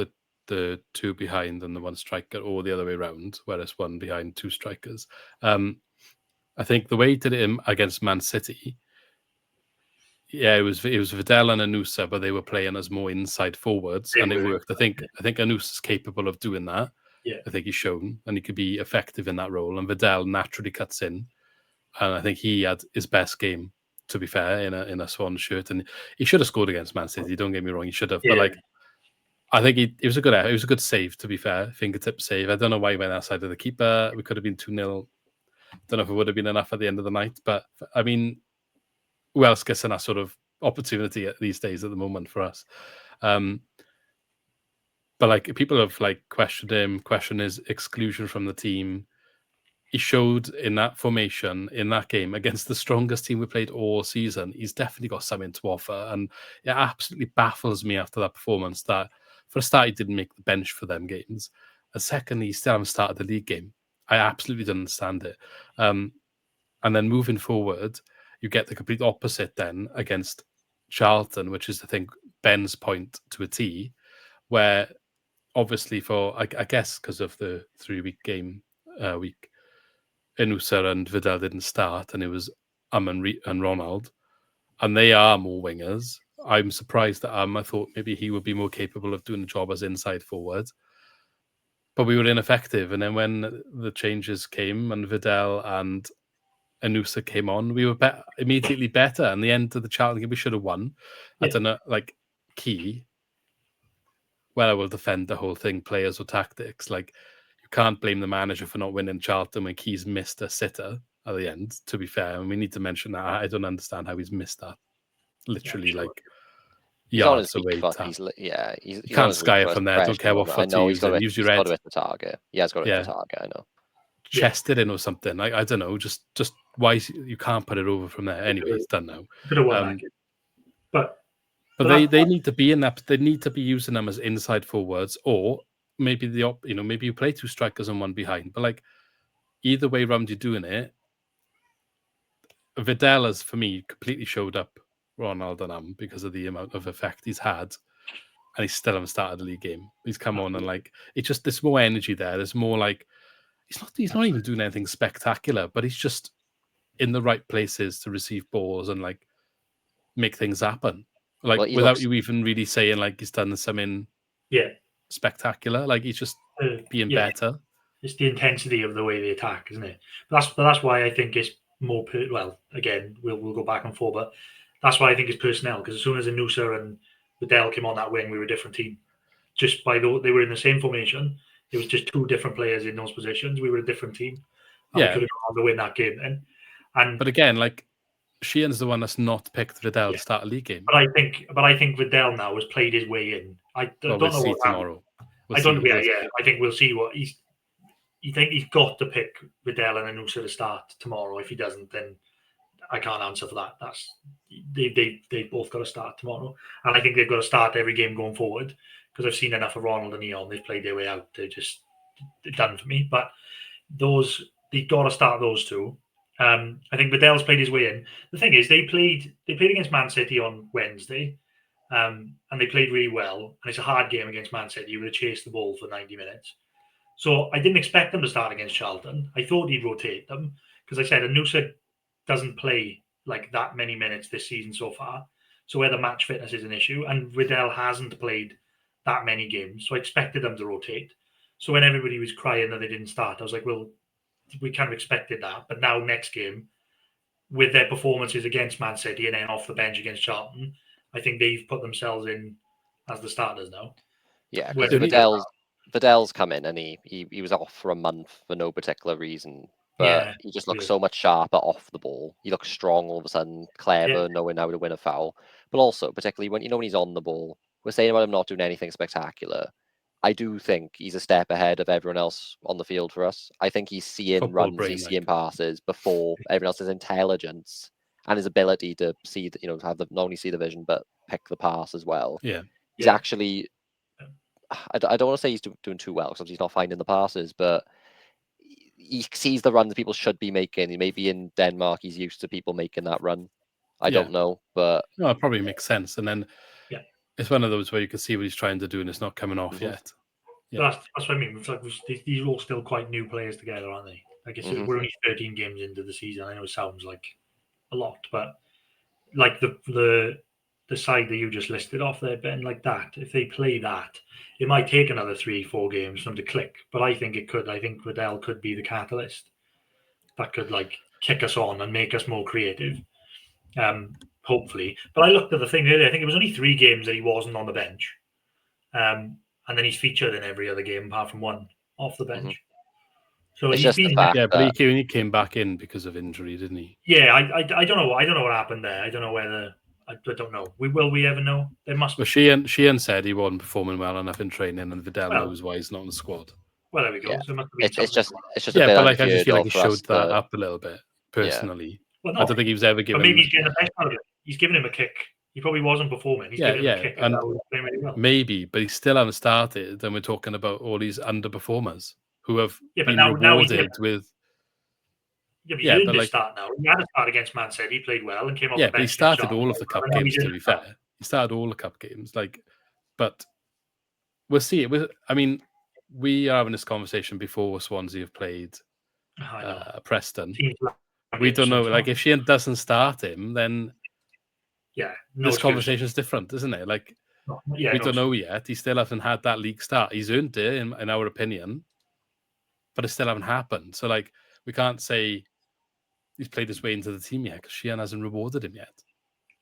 the 2 behind and the 1 striker, or the other way around, where it's 1 behind 2 strikers. I think the way he did it against Man City, it was Vidal and Anusa, but they were playing as more inside forwards, and it worked. I think Anusa's capable of doing that. Yeah. I think he's shown, and he could be effective in that role. And Vidal naturally cuts in, and I think he had his best game, to be fair, in a Swan shirt, and he should have scored against Man City. Don't get me wrong, he should have, but I think it was a good save, to be fair, fingertip save. I don't know why he went outside of the keeper. We could have been 2-0. Don't know if it would have been enough at the end of the night, but I mean, who else gets in that sort of opportunity these days at the moment for us? But like people have like questioned his exclusion from the team. He showed in that formation, in that game against the strongest team we played all season. He's definitely got something to offer, and it absolutely baffles me after that performance that for a start he didn't make the bench for them games, and secondly he still haven't started the league game. I absolutely don't understand it. And then moving forward, you get the complete opposite then against Charlton, which is, I think, Ben's point to a T, where obviously I guess because of the 3-week game week, Anusa and Vidal didn't start, and it was and Ronald, and they are more wingers. I'm surprised that I thought maybe he would be more capable of doing the job as inside forward, but we were ineffective. And then when the changes came and Vidal and Anusa came on, we were immediately better. And the end of the Charlton game, we should have won. I don't know, like Key. Well, I will defend the whole thing, players or tactics. Like, you can't blame the manager for not winning Charlton when Key's missed a sitter at the end, to be fair. And we need to mention that. I don't understand how he's missed that. Literally, he's on his away. Weak foot. He's you can't sky it from there. I don't care what foot you use. Use your head. He's got to hit the target. He has got to hit the target, I know. Chest it in or something. I don't know. Just why you can't put it over from there. Anyway, it's done now. But they need to be in that. They need to be using them as inside forwards, or maybe maybe you play 2 strikers and 1 behind. But like either way around you're doing it, Vidal has, for me, completely showed up Ronald and because of the amount of effect he's had, and he still haven't started the league game. He's come on and like it's just there's more energy there. There's more like he's not even doing anything spectacular, but he's just in the right places to receive balls and like make things happen. Like without you even really saying like he's done something spectacular. Like he's just being better. It's the intensity of the way they attack, isn't it? But that's why I think it's more. Well, again, we'll go back and forth, but that's why I think it's personnel. Because as soon as Anusa and Vidal came on that wing, we were a different team. Just by they were in the same formation. It was just two different players in those positions. We were a different team. And we could have gone on to win that game. But again, like Sheehan's the one that's not picked Vidal to start a league game. But I think Vidal now has played his way in. I don't know what tomorrow. I think we'll see what he's. You think he's got to pick Vidal and Anusa to start tomorrow? If he doesn't, then I can't answer for that. That's they both got to start tomorrow, and I think they've got to start every game going forward because I've seen enough of Ronald and Eon. They've played their way out. They're done for me. But they've got to start those two. I think Vidal's played his way in. The thing is, they played against Man City on Wednesday, and they played really well. And it's a hard game against Man City. You would have chased the ball for 90 minutes. So I didn't expect them to start against Charlton. I thought he'd rotate them because I said Anusa doesn't play like that many minutes this season so far. So whether match fitness is an issue, and Vidal hasn't played that many games, so I expected them to rotate. So when everybody was crying that they didn't start, I was like, well, we kind of expected that. But now next game, with their performances against Man City and then off the bench against Charlton, I think they've put themselves in as the starters now. Yeah, because Vidal's come in and he was off for a month for no particular reason, but he just looks so much sharper off the ball. He looks strong all of a sudden, clever, knowing how to win a foul. But also, particularly when he's on the ball, we're saying about him not doing anything spectacular. I do think he's a step ahead of everyone else on the field for us. I think he's seeing football runs, he's seeing passes before everyone else's intelligence and his ability to see, have not only see the vision but pick the pass as well. Yeah, he's actually. I don't want to say he's doing too well because he's not finding the passes, but he sees the runs people should be making. Maybe in Denmark he's used to people making that run. I don't know, but no, it probably makes sense. And then it's one of those where you can see what he's trying to do and it's not coming off yet. Yeah, that's what I mean. It's like these are all still quite new players together, aren't they? I guess we're only 13 games into the season. I know it sounds like a lot, but like the side that you just listed off there, Ben, like that, if they play that, it might take another 3-4 games for them to click. But I think it could. I think Vidal could be the catalyst that could like kick us on and make us more creative. Hopefully. But I looked at the thing earlier. I think it was only 3 games that he wasn't on the bench. And then he's featured in every other game apart from one off the bench. So it's he's been but he came back in because of injury, didn't he? Yeah, I don't know. I don't know what happened there. I don't know whether. I don't know. Will we ever know? There must. Well, Sheehan said he wasn't performing well enough in training, and Vidal knows why he's not in the squad. Well, there we go. Yeah. So it must it's just a bit but like I just feel like he showed that up a little bit personally. Yeah. Well, no, I don't think he was ever given. But maybe he's getting the best out of it. He's giving him a kick. He probably wasn't performing. He's giving him a kick. And really well. Maybe, but he still hasn't started. Then we're talking about all these underperformers who have been rewarded with. Yeah, but like start now. He had a start against Man City. He played well and came off. Yeah, but he started all of the cup games. To be fair, he started all the cup games. But we'll see it. I mean, we are having this conversation before Swansea have played Preston. We don't know. Like, if Sheehan doesn't start him, then this conversation is different, isn't it? Like, we don't know yet. He still hasn't had that league start. He's earned it, in our opinion, but it still hasn't happened. So, like, we can't say he's played his way into the team yet because Sheehan hasn't rewarded him yet.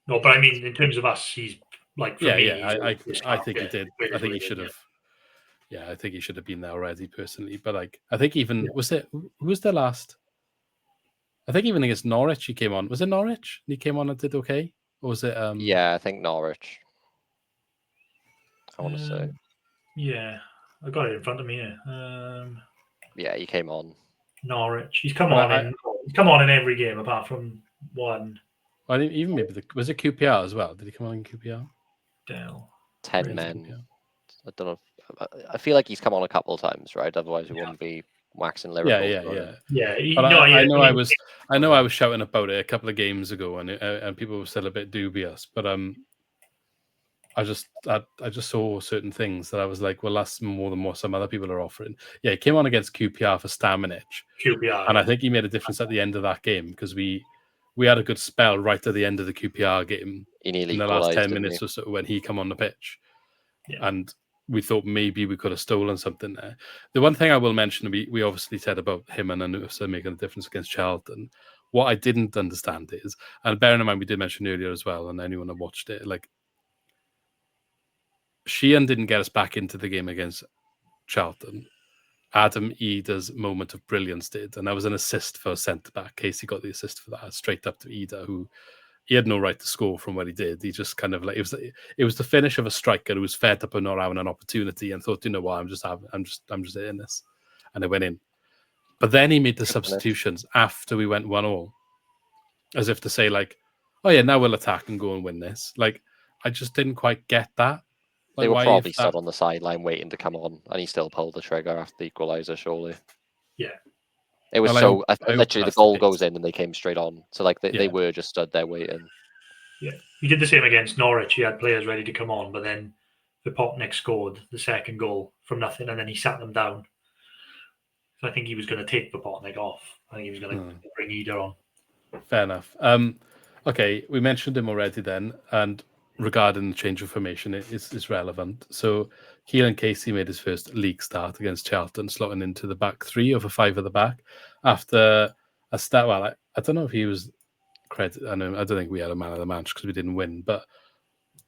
No, but I mean, in terms of us, he's like, for me, I think he did. I think he should have. Yeah, I think he should have been there already, personally. But like, I think even who was the last? I think even against Norwich, he came on. Was it Norwich? He came on and did okay, or was it? Yeah, I think Norwich. I want to say. Yeah, I got it in front of me here. Yeah, he came on. Norwich. He's come on. He's come on in every game apart from one. I think even maybe was it QPR as well? Did he come on in QPR? 10 men. I don't know. I feel like he's come on a couple of times, right? Otherwise, we wouldn't be waxing Liverpool. Yeah. I know I was shouting about it a couple of games ago, and people were still a bit dubious. But I just saw certain things that I was like, well, that's more than what some other people are offering. Yeah, he came on against QPR for Stamenic. And I think he made a difference at the end of that game because we had a good spell right at the end of the QPR game in the last 10 minutes or so when he come on the pitch. Yeah. And we thought maybe we could have stolen something there. The one thing I will mention, we obviously said about him and Anusa making a difference against Charlton. What I didn't understand is, and bearing in mind we did mention earlier as well, and anyone that watched it, like Sheehan didn't get us back into the game against Charlton. Adam Ida's moment of brilliance did, and that was an assist for centre-back. Casey got the assist for that, straight up to Ida, who he had no right to score from what he did. He just kind of like it was the finish of a striker who was fed up of not having an opportunity and thought, you know what, I'm just hitting this, and it went in. But then he made the substitutions after we went 1-1, as if to say like, oh yeah, now we'll attack and go and win this. Like I just didn't quite get that. They were probably stood on the sideline waiting to come on, and he still pulled the trigger after the equaliser, surely. Yeah. It was literally the goal goes in and they came straight on. So like they were just stood there waiting. Yeah. He did the same against Norwich. He had players ready to come on, but then Vipotnik scored the second goal from nothing, and then he sat them down. So I think he was going to take Vipotnik off. I think he was going to bring Ida on. Fair enough. Okay, we mentioned him already then, and regarding the change of formation, it's relevant. So Keelan Casey made his first league start against Charlton, slotting into the back three of a five at the back after a start. Well, I don't know if he was credit. I don't think we had a man of the match because we didn't win, but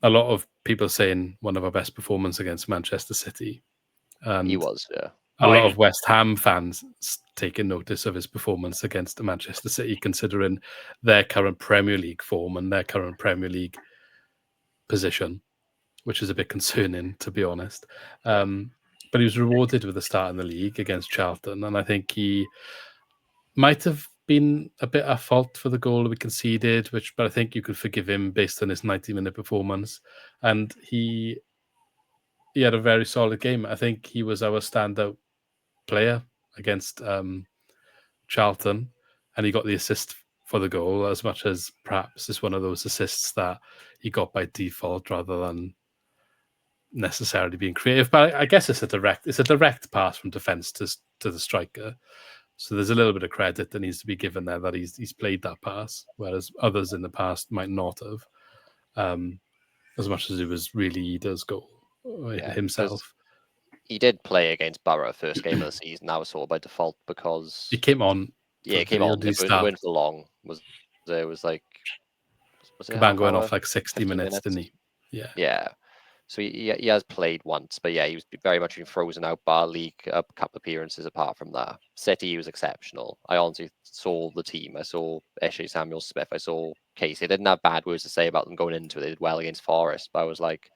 a lot of people saying one of our best performances against Manchester City. And he was, yeah. A lot of West Ham fans taking notice of his performance against Manchester City, considering their current Premier League form and their current Premier League position, which is a bit concerning, to be honest. But he was rewarded with a start in the league against Charlton, and I think he might have been a bit at fault for the goal that we conceded, but I think you could forgive him based on his 90-minute performance. And he had a very solid game. I think he was our standout player against Charlton, and he got the assist for the goal, as much as perhaps it's one of those assists that he got by default rather than necessarily being creative. But I guess it's a direct pass from defence to the striker. So there's a little bit of credit that needs to be given there that he's played that pass, whereas others in the past might not have, as much as it was really Ida's goal himself. He did play against Borough first game of the season. That was sort of by default because he came on. Yeah, he came on. It weren't for long. Was it Cabango went off like 60 minutes, didn't he? Yeah. Yeah. So he has played once, but yeah, he was very much been frozen out bar league, a couple appearances apart from that. City, he was exceptional. I honestly saw the team. I saw Eshe Samuel-Smith. I saw Casey. I didn't have bad words to say about them going into it. They did well against Forest, but I was like,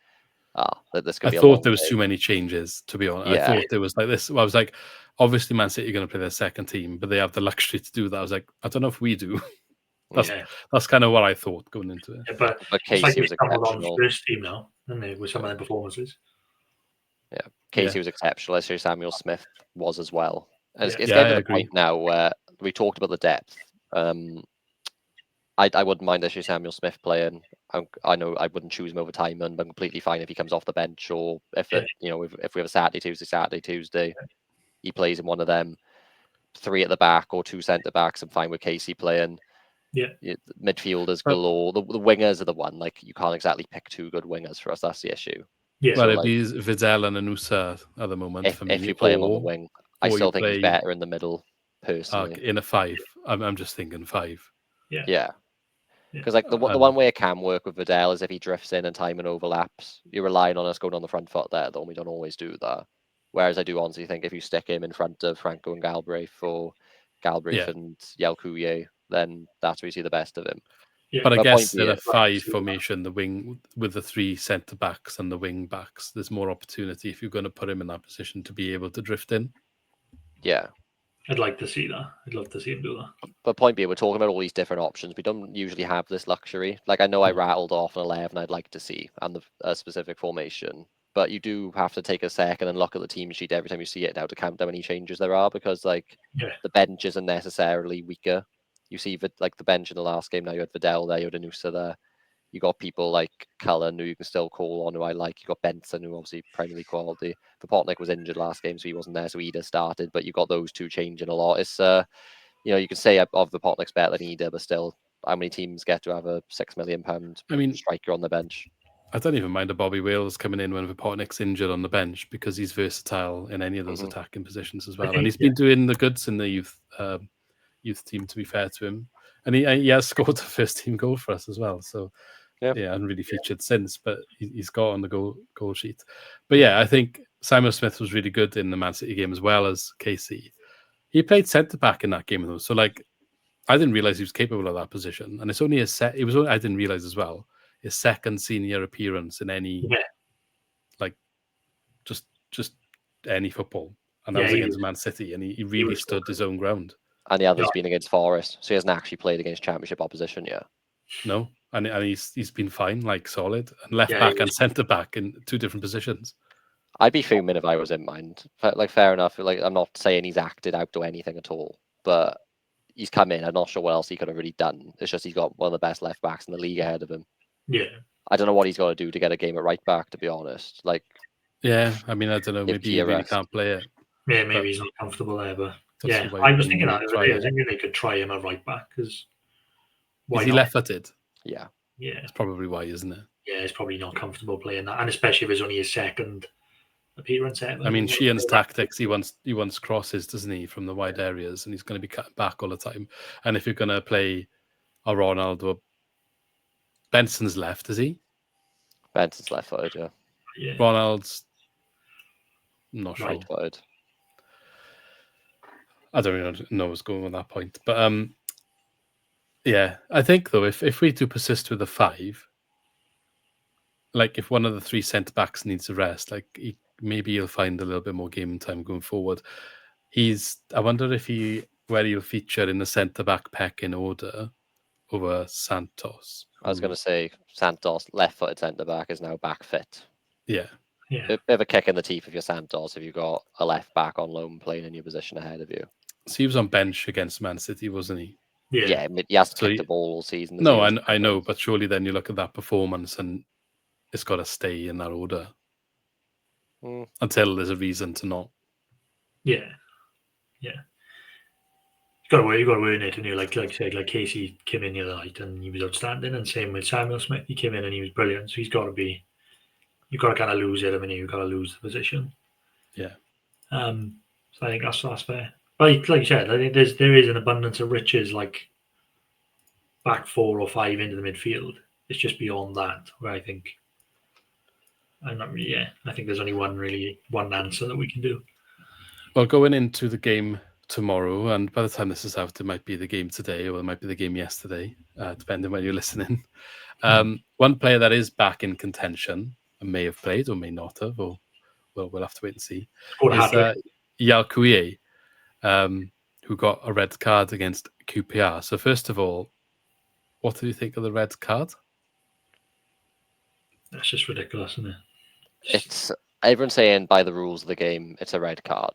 this could be a long thought there was day. too many changes, to be honest. Yeah. I thought there was like this. Well, I was like, obviously Man City are going to play their second team, but they have the luxury to do that. I was like, I don't know if we do. That's kind of what I thought going into it. Yeah, but Casey was exceptional. On first team now, didn't they, with some of their performances? Yeah, Casey was exceptional. Eshe Samuel-Smith was as well. And it's getting to the point now where we talked about the depth. I wouldn't mind Eshe Samuel-Smith playing. I know I wouldn't choose him over Timon, but I'm completely fine if he comes off the bench or if we have a Saturday, Tuesday, he plays in one of them. 3 at the back or 2 centre backs. I'm fine with Casey playing. Yeah. Midfielders galore. The wingers are the one. Like you can't exactly pick 2 good wingers for us. That's the issue. Yeah. Well, it'd be Vidal and Anusa at the moment for me. If you play him on the wing, I still think he's better in the middle. Personally, in a 5, I'm just thinking 5. Yeah. Because like the one way it can work with Vidal is if he drifts in and Timon overlaps. You're relying on us going on the front foot there, though. We don't always do that. Whereas I do honestly think if you stick him in front of Franco and Galbraith or Galbraith and Yelkuye, then that's where you see the best of him. Yeah. But I guess in a 5 formation, the wing with the 3 centre backs and the wing backs, there's more opportunity if you're going to put him in that position to be able to drift in. Yeah. I'd like to see that. I'd love to see him do that. But point being, we're talking about all these different options. We don't usually have this luxury. Like I know I rattled off an 11 I'd like to see and the specific formation. But you do have to take a second and look at the team sheet every time you see it now to count how many changes there are because the bench isn't necessarily weaker. You see like the bench in the last game now, you had Vidal there, you had Anusa there. You got people like Cullen who you can still call on who I like. You got Benson who obviously Premier League quality. Vipotnik was injured last game, so he wasn't there, so Ida started. But you got those 2 changing a lot. It's you can say of Vipotnik's better than Ida, but still, how many teams get to have a £6 million striker on the bench? I don't even mind a Bobby Wales coming in when Vipotnik's injured on the bench because he's versatile in any of those attacking positions as well. And he's been doing the goods in the youth team, to be fair to him. And he has scored the first team goal for us as well. So yeah, hasn't really featured since, but he's got on the goal sheet. But yeah, I think Simon Smith was really good in the Man City game as well as Casey. He played centre back in that game though, so like I didn't realize he was capable of that position, and it's only I didn't realize as well his second senior appearance in any like just any football, and that was against Man City, and he really stood his own ground. And the other's been against Forest, so he hasn't actually played against Championship opposition yet. No, and he's been fine, like solid, and left back and centre back in 2 different positions. I'd be fuming if I was in mind. Like, fair enough. Like, I'm not saying he's acted out to anything at all, but he's come in. I'm not sure what else he could have really done. It's just he's got one of the best left backs in the league ahead of him. Yeah. I don't know what he's got to do to get a game at right back, to be honest. Like, yeah, I mean, I don't know. Maybe he really can't play it. Yeah, maybe he's not comfortable there, but yeah, I was thinking that. I was thinking they could try him at right back because is he left-footed? Yeah. That's probably why, isn't it? Yeah, he's probably not comfortable playing that, and especially if it's only his second appearance ever. I mean, Sheehan's tactics, he wants crosses, doesn't he, from the wide areas, and he's going to be cutting back all the time. And if you're going to play a Ronaldo, Benson's left, is he? Benson's left-footed, yeah. Ronald's not sure. Right-footed. I don't really know what's going on at that point, but yeah, I think though if we do persist with the 5, like if one of the 3 centre backs needs a rest, like maybe he'll find a little bit more game time going forward. I wonder where he'll feature in the centre back pecking order over Santos. I was going to say Santos, left-footed centre back, is now back fit. Yeah. Bit of a kick in the teeth if you're Santos, if you've got a left back on loan playing in your position ahead of you. So he was on bench against Man City, wasn't he? Yeah, he hasn't kicked the ball all season. No, I know, but surely then you look at that performance and it's got to stay in that order until there's a reason to not. Yeah. You got to earn it, and you like said, like Casey came in the other night and he was outstanding, and same with Samuel Smith. He came in and he was brilliant. So he's got to be. You've got to kind of lose it. I mean, you've got to lose the position. Yeah. So I think that's fair. Like you said, I think there is an abundance of riches, like back 4 or 5 into the midfield. It's just beyond that where I think I think there's only one answer that we can do. Well, going into the game tomorrow, and by the time this is out, it might be the game today or it might be the game yesterday, depending on when you're listening. One player that is back in contention and may have played or may not have, or we'll have to wait and see, is Yalkuye, who got a red card against QPR. So first of all, what do you think of the red card? That's just ridiculous, isn't it? It's everyone's saying by the rules of the game, it's a red card.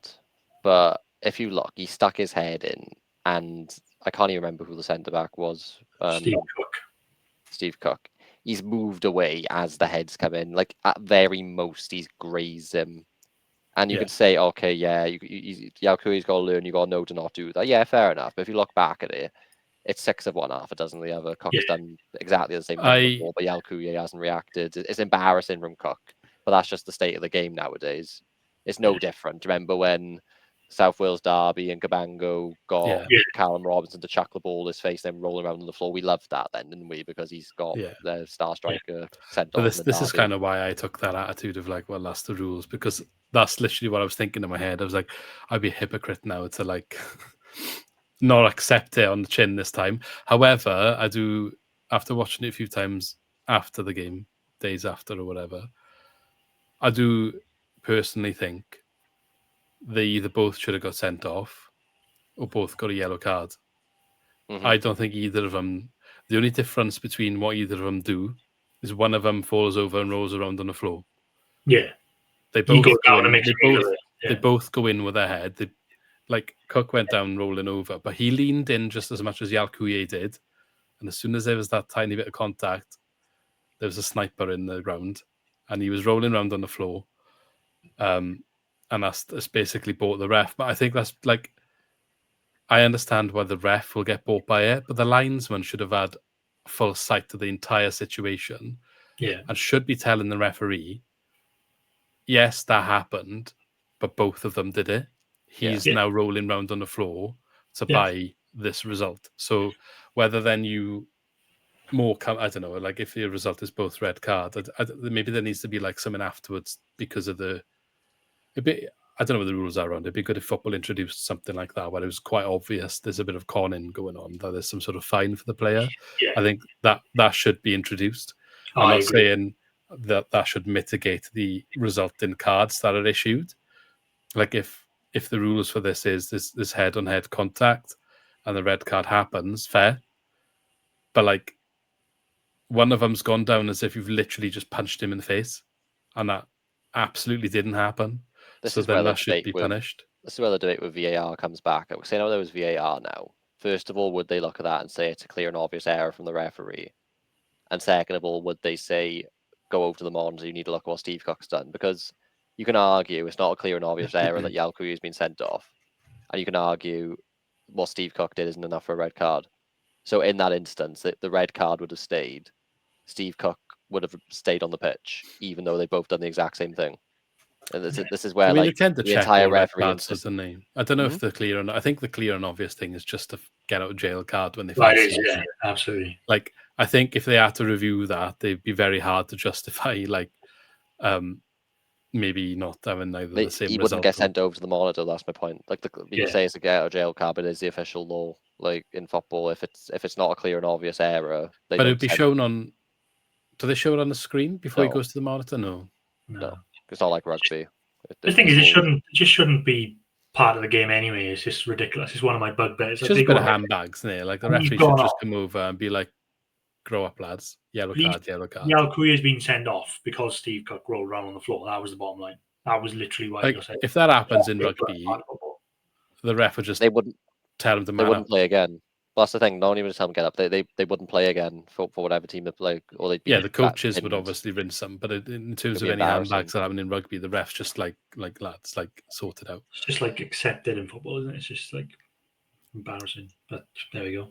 But if you look, he stuck his head in, and I can't even remember who the centre-back was. Steve Cook. He's moved away as the heads come in. Like, at very most, he's grazed him. And you could say, okay, Yalkuye's got to learn, you've got to know to not do that. Yeah, fair enough. But if you look back at it, it's 6 of one, half a dozen of the other. Cook's done exactly the same thing before, but Yalkuye hasn't reacted. It's embarrassing from Cook, but that's just the state of the game nowadays. It's no different. Remember when South Wales Derby and Cabango got Callum Robinson to chuck the ball his face, then rolling around on the floor? We loved that then, didn't we? Because he's got the star striker sent off. This is kind of why I took that attitude of like, well, that's the rules, because that's literally what I was thinking in my head. I was like, I'd be a hypocrite now to like not accept it on the chin this time. However, I do, after watching it a few times after the game, days after or whatever, I do personally think they either both should have got sent off or both got a yellow card. I don't think either of them. The only difference between what either of them do is one of them falls over and rolls around on the floor. Yeah. They both go down and they both go in with their head. Like Cook went down rolling over, but he leaned in just as much as Yalkuye did. And as soon as there was that tiny bit of contact, there was a sniper in the ground and he was rolling around on the floor. And that's basically bought the ref. But I think that's like, I understand why the ref will get bought by it, but the linesman should have had full sight of the entire situation Yeah. and should be telling the referee, yes, that happened, but both of them did it. He's now rolling around on the floor to buy this result. So whether then you I don't know, like if the result is both red card, maybe there needs to be like something afterwards because of I don't know what the rules are around it. It'd be good if football introduced something like that where it was quite obvious there's a bit of conning going on, that there's some sort of fine for the player. Yeah. I think that should be introduced. I'm not saying that should mitigate the result in cards that are issued. Like if the rules for this is this head-on-head contact and the red card happens, fair. But like one of them's gone down as if you've literally just punched him in the face, and that absolutely didn't happen. So then that should be punished. This is where the debate with VAR comes back. We're saying, there was VAR now. First of all, would they look at that and say it's a clear and obvious error from the referee? And second of all, would they say, go over to the monitor, you need to look at what Steve Cook's done? Because you can argue it's not a clear and obvious error that Yalkuyi has been sent off. And you can argue what Steve Cook did isn't enough for a red card. So in that instance, the red card would have stayed. Steve Cook would have stayed on the pitch, even though they've both done the exact same thing. And this is where they tend to the check entire all red referee cards, doesn't they? I don't know if the clear and I think the clear and obvious thing is just a get out of jail card when they find yeah, absolutely. Like I think if they had to review that, they'd be very hard to justify maybe not having the same result. He wouldn't get sent over to the monitor. That's my point. Like you say, it's a get out of jail card, but it is the official law. Like in football, if it's not a clear and obvious error, but it'd be shown on. Do they show it on the screen before he goes to the monitor? No. It's not like rugby. The thing is, it just shouldn't be part of the game anyway. It's just ridiculous. It's one of my bugbears. It's just a bit of handbags there. Like the referee should just come over and be like, "Grow up, lads. Yellow card, yellow card." Yalkuyi has been sent off because Steve Cook rolled around on the floor. That was the bottom line. That was literally why. Like, if that happens in rugby, the ref would just tell him to man up. They wouldn't play again. Well, that's the thing. Not even tell them get up. They wouldn't play again for whatever team they play. Or they'd the coaches would obviously rinse them. But in terms of any handbags that happen in rugby, the refs just like lads, sort it out. It's just like accepted in football, isn't it? It's just like embarrassing. But there we go.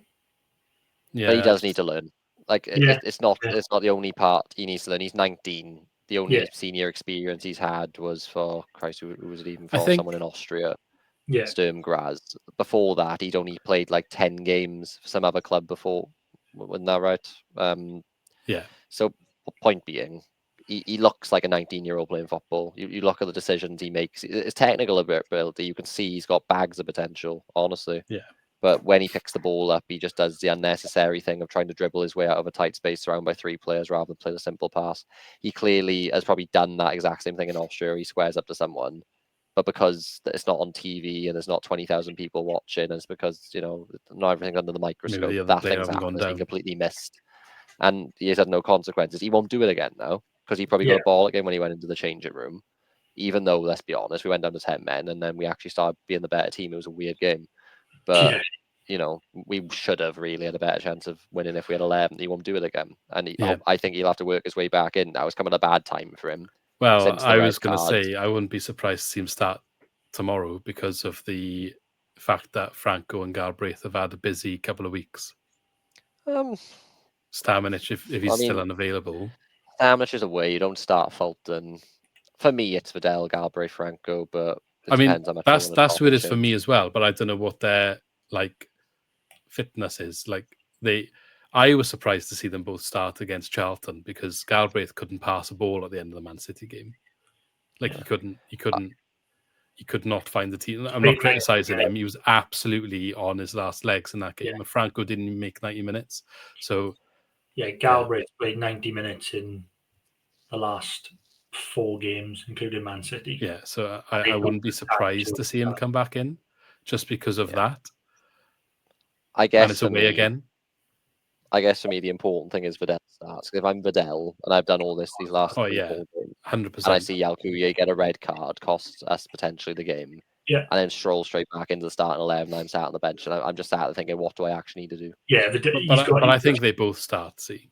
Yeah, but he does need to learn. Like it's not the only part he needs to learn. He's 19. The only senior experience he's had was for who was it even for? Someone in Austria. Yeah, Sturm Graz. Before that, he'd only played like 10 games for some other club before. Wasn't that right? So point being, he looks like a 19-year-old playing football. You look at the decisions he makes. His technical ability, you can see he's got bags of potential, honestly. Yeah. But when he picks the ball up, he just does the unnecessary thing of trying to dribble his way out of a tight space surrounded by three players rather than play the simple pass. He clearly has probably done that exact same thing in Austria. He squares up to someone. But because it's not on TV and there's not 20,000 people watching, it's because, not everything's under the microscope. That thing's happened. He completely missed. And he has had no consequences. He won't do it again now because he probably got a ball again when he went into the changing room. Even though, let's be honest, we went down to 10 men and then we actually started being the better team. It was a weird game. But, we should have really had a better chance of winning if we had 11. He won't do it again. And I think he'll have to work his way back in now. It's coming at a bad time for him. Well, I was going to say, I wouldn't be surprised to see him start tomorrow because of the fact that Franco and Galbraith have had a busy couple of weeks. Stamenic, if he's still unavailable. Stamenic is away. You don't start Fulton. For me, it's Vidal, Galbraith, Franco, but depends how much that's who it is for me as well. But I don't know what their fitness is. I was surprised to see them both start against Charlton because Galbraith couldn't pass a ball at the end of the Man City game. He could not find the team. I'm not criticising him. He was absolutely on his last legs in that game. And Franco didn't even make 90 minutes. So Galbraith played 90 minutes in the last 4 games, including Man City. Yeah, so I wouldn't be surprised to see him come back in just because of that. I guess and it's away again. I guess for me, the important thing is Vidal starts. If I'm Vidal and I've done all these last 4 games, 100%, and I see Yalkuyi get a red card, costs us potentially the game, and then stroll straight back into the starting 11, I'm sat on the bench, and I'm just sat there thinking, what do I actually need to do? Yeah, but I think they both start. See,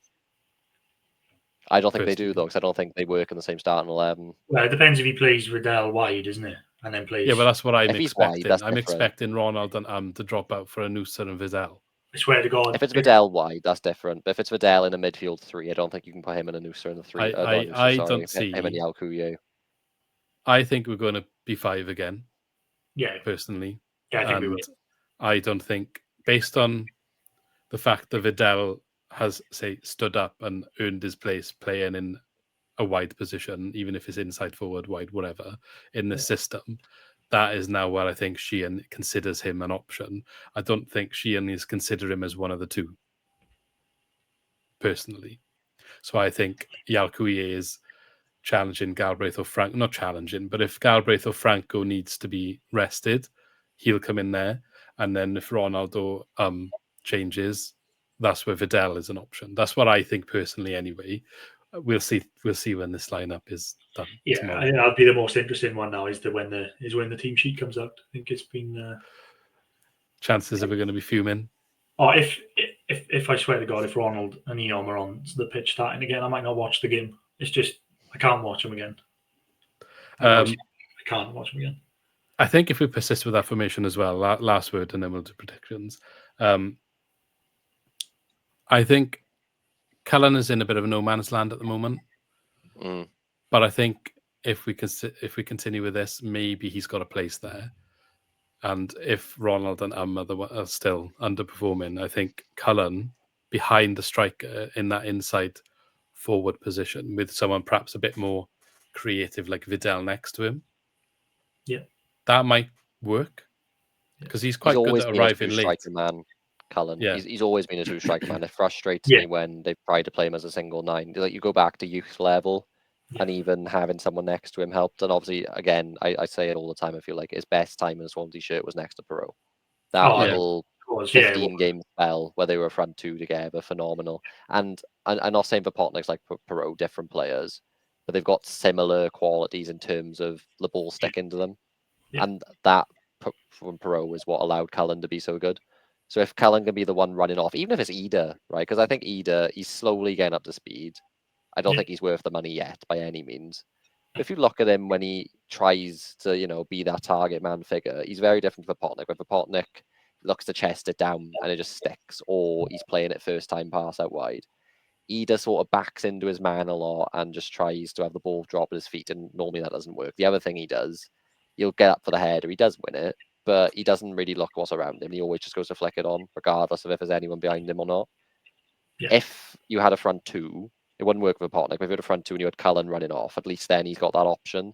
I don't think they do though, because I don't think they work in the same starting 11. Well, it depends if he plays Vidal wide, isn't it? And then plays. Yeah, but that's what I'm expecting. I'm expecting Ronald and to drop out for Anusa and Vidal. I swear to God. If it's Vidal wide, that's different. But if it's Vidal in a midfield 3, I don't think you can put him in a Noosa in the 3. I don't see him and Yalkuye. I think we're going to be 5 again. Yeah. Personally. Yeah, I think we will. I don't think, based on the fact that Vidal has, say, stood up and earned his place playing in a wide position, even if it's inside, forward, wide, whatever, in this system, that is now where I think Sheehan considers him an option. I don't think Sheehan is considering him as one of the two, personally. So I think Yalkuye is challenging Galbraith or Franco, not challenging, but if Galbraith or Franco needs to be rested, he'll come in there. And then if Ronaldo changes, that's where Vidal is an option. That's what I think personally anyway. We'll see when this lineup is done. Yeah, tomorrow. that'll be the most interesting one now. Is when the team sheet comes out. I think it's been chances are we going to be fuming. Oh, if I swear to God, if Ronald and Eom are on the pitch starting again, I might not watch the game. It's just I can't watch them again. I can't watch them again. I think if we persist with that formation as well, last word, and then we'll do predictions. I think Cullen is in a bit of a no man's land at the moment. But I think if we continue with this, maybe he's got a place there. And if Ronald and are still underperforming, I think Cullen behind the striker in that inside forward position with someone perhaps a bit more creative like Vidal next to him. Yeah. That might work. Because he's quite good at arriving late. Striker man, Cullen. Yeah. He's always been a true striker man. It frustrates me when they've tried to play him as a single 9. Like you go back to youth level and even having someone next to him helped. And obviously, again, I say it all the time, I feel like his best time in a Swansea shirt was next to Perot. That little 15-game spell where they were front 2 together, phenomenal. And I'm not saying for Potnick's like Perot, different players, but they've got similar qualities in terms of the ball sticking to them. Yeah. And that from Perot is what allowed Cullen to be so good. So if Cullen can be the one running off, even if it's Ida, right? Because I think Ida, he's slowly getting up to speed. I don't think he's worth the money yet by any means. But if you look at him when he tries to, be that target man figure, he's very different for Potnick. Where Potnick looks to chest it down and it just sticks, or he's playing it first time pass out wide. Ida sort of backs into his man a lot and just tries to have the ball drop at his feet, and normally that doesn't work. The other thing he does, he'll get up for the header, he does win it, but he doesn't really look what's around him. He always just goes to flick it on, regardless of if there's anyone behind him or not. Yeah. If you had a front 2, it wouldn't work with Potnick, but if you had a front 2 and you had Cullen running off, at least then he's got that option.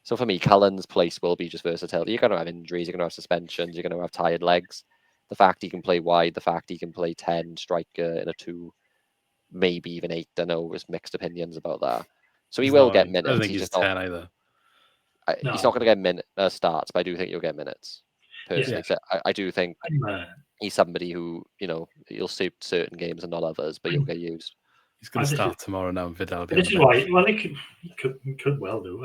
So for me, Cullen's place will be just versatility. You're going to have injuries, you're going to have suspensions, you're going to have tired legs. The fact he can play wide, the fact he can play 10 striker in a 2, maybe even 8. I know there's mixed opinions about that. So he will get minutes. I don't think he's 10 either. He's not going to get starts, but I do think you'll get minutes. Personally, I do think he's somebody who, you'll see certain games and not others, but you'll get used. He's going to start tomorrow now. Vidal. This is why. Well, he could well do.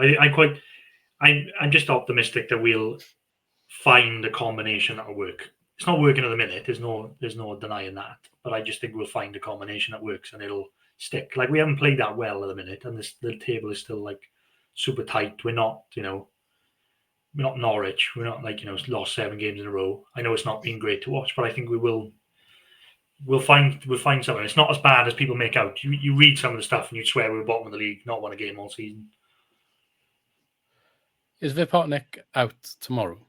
I'm just optimistic that we'll find a combination that'll work. It's not working at the minute. There's no denying that. But I just think we'll find a combination that works and it'll stick. Like we haven't played that well at the minute, and the table is still like super tight. We're not, we're not Norwich. We're not like lost 7 games in a row. I know it's not been great to watch, but I think we will. We'll find something. It's not as bad as people make out. You read some of the stuff and you'd swear we're bottom of the league, not won a game all season. Is Potnick out tomorrow?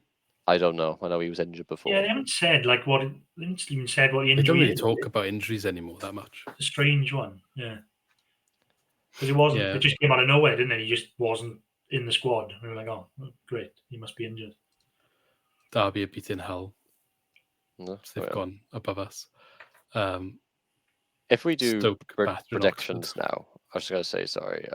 I don't know. I know he was injured before. Yeah, they haven't said they haven't even said what the injury is. They don't really talk about injuries anymore that much. It's a strange one, yeah. Because it wasn't. Yeah. It just came out of nowhere, didn't it? He just wasn't in the squad. We were like, oh, great, he must be injured. Derby are beating Hull. No, so they've gone above us. If we do predictions now, I was just going to say, sorry.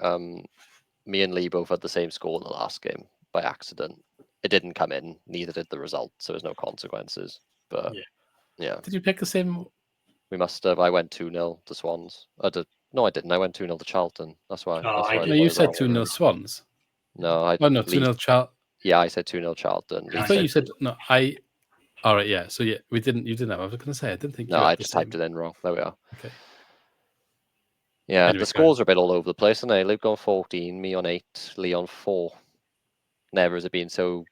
Me and Lee both had the same score in the last game by accident. It didn't come in, neither did the result, so there's no consequences. But yeah. Did you pick the same? We must have. I went 2-0 to Swans. No, I didn't. I went 2-0 to Charlton. That's why. No, you said 2-0 Swans. No, no, 2-0 Charlton. Yeah, I said 2-0 Charlton. I thought you said no. All right, yeah. So yeah, we didn't. You didn't have. I was going to say I didn't think. No, I just typed it in wrong. There we are. Okay. Yeah, anyway, the scores are a bit all over the place, aren't they? Luke on 14, me on 8, Lee on 4. Never has it been so,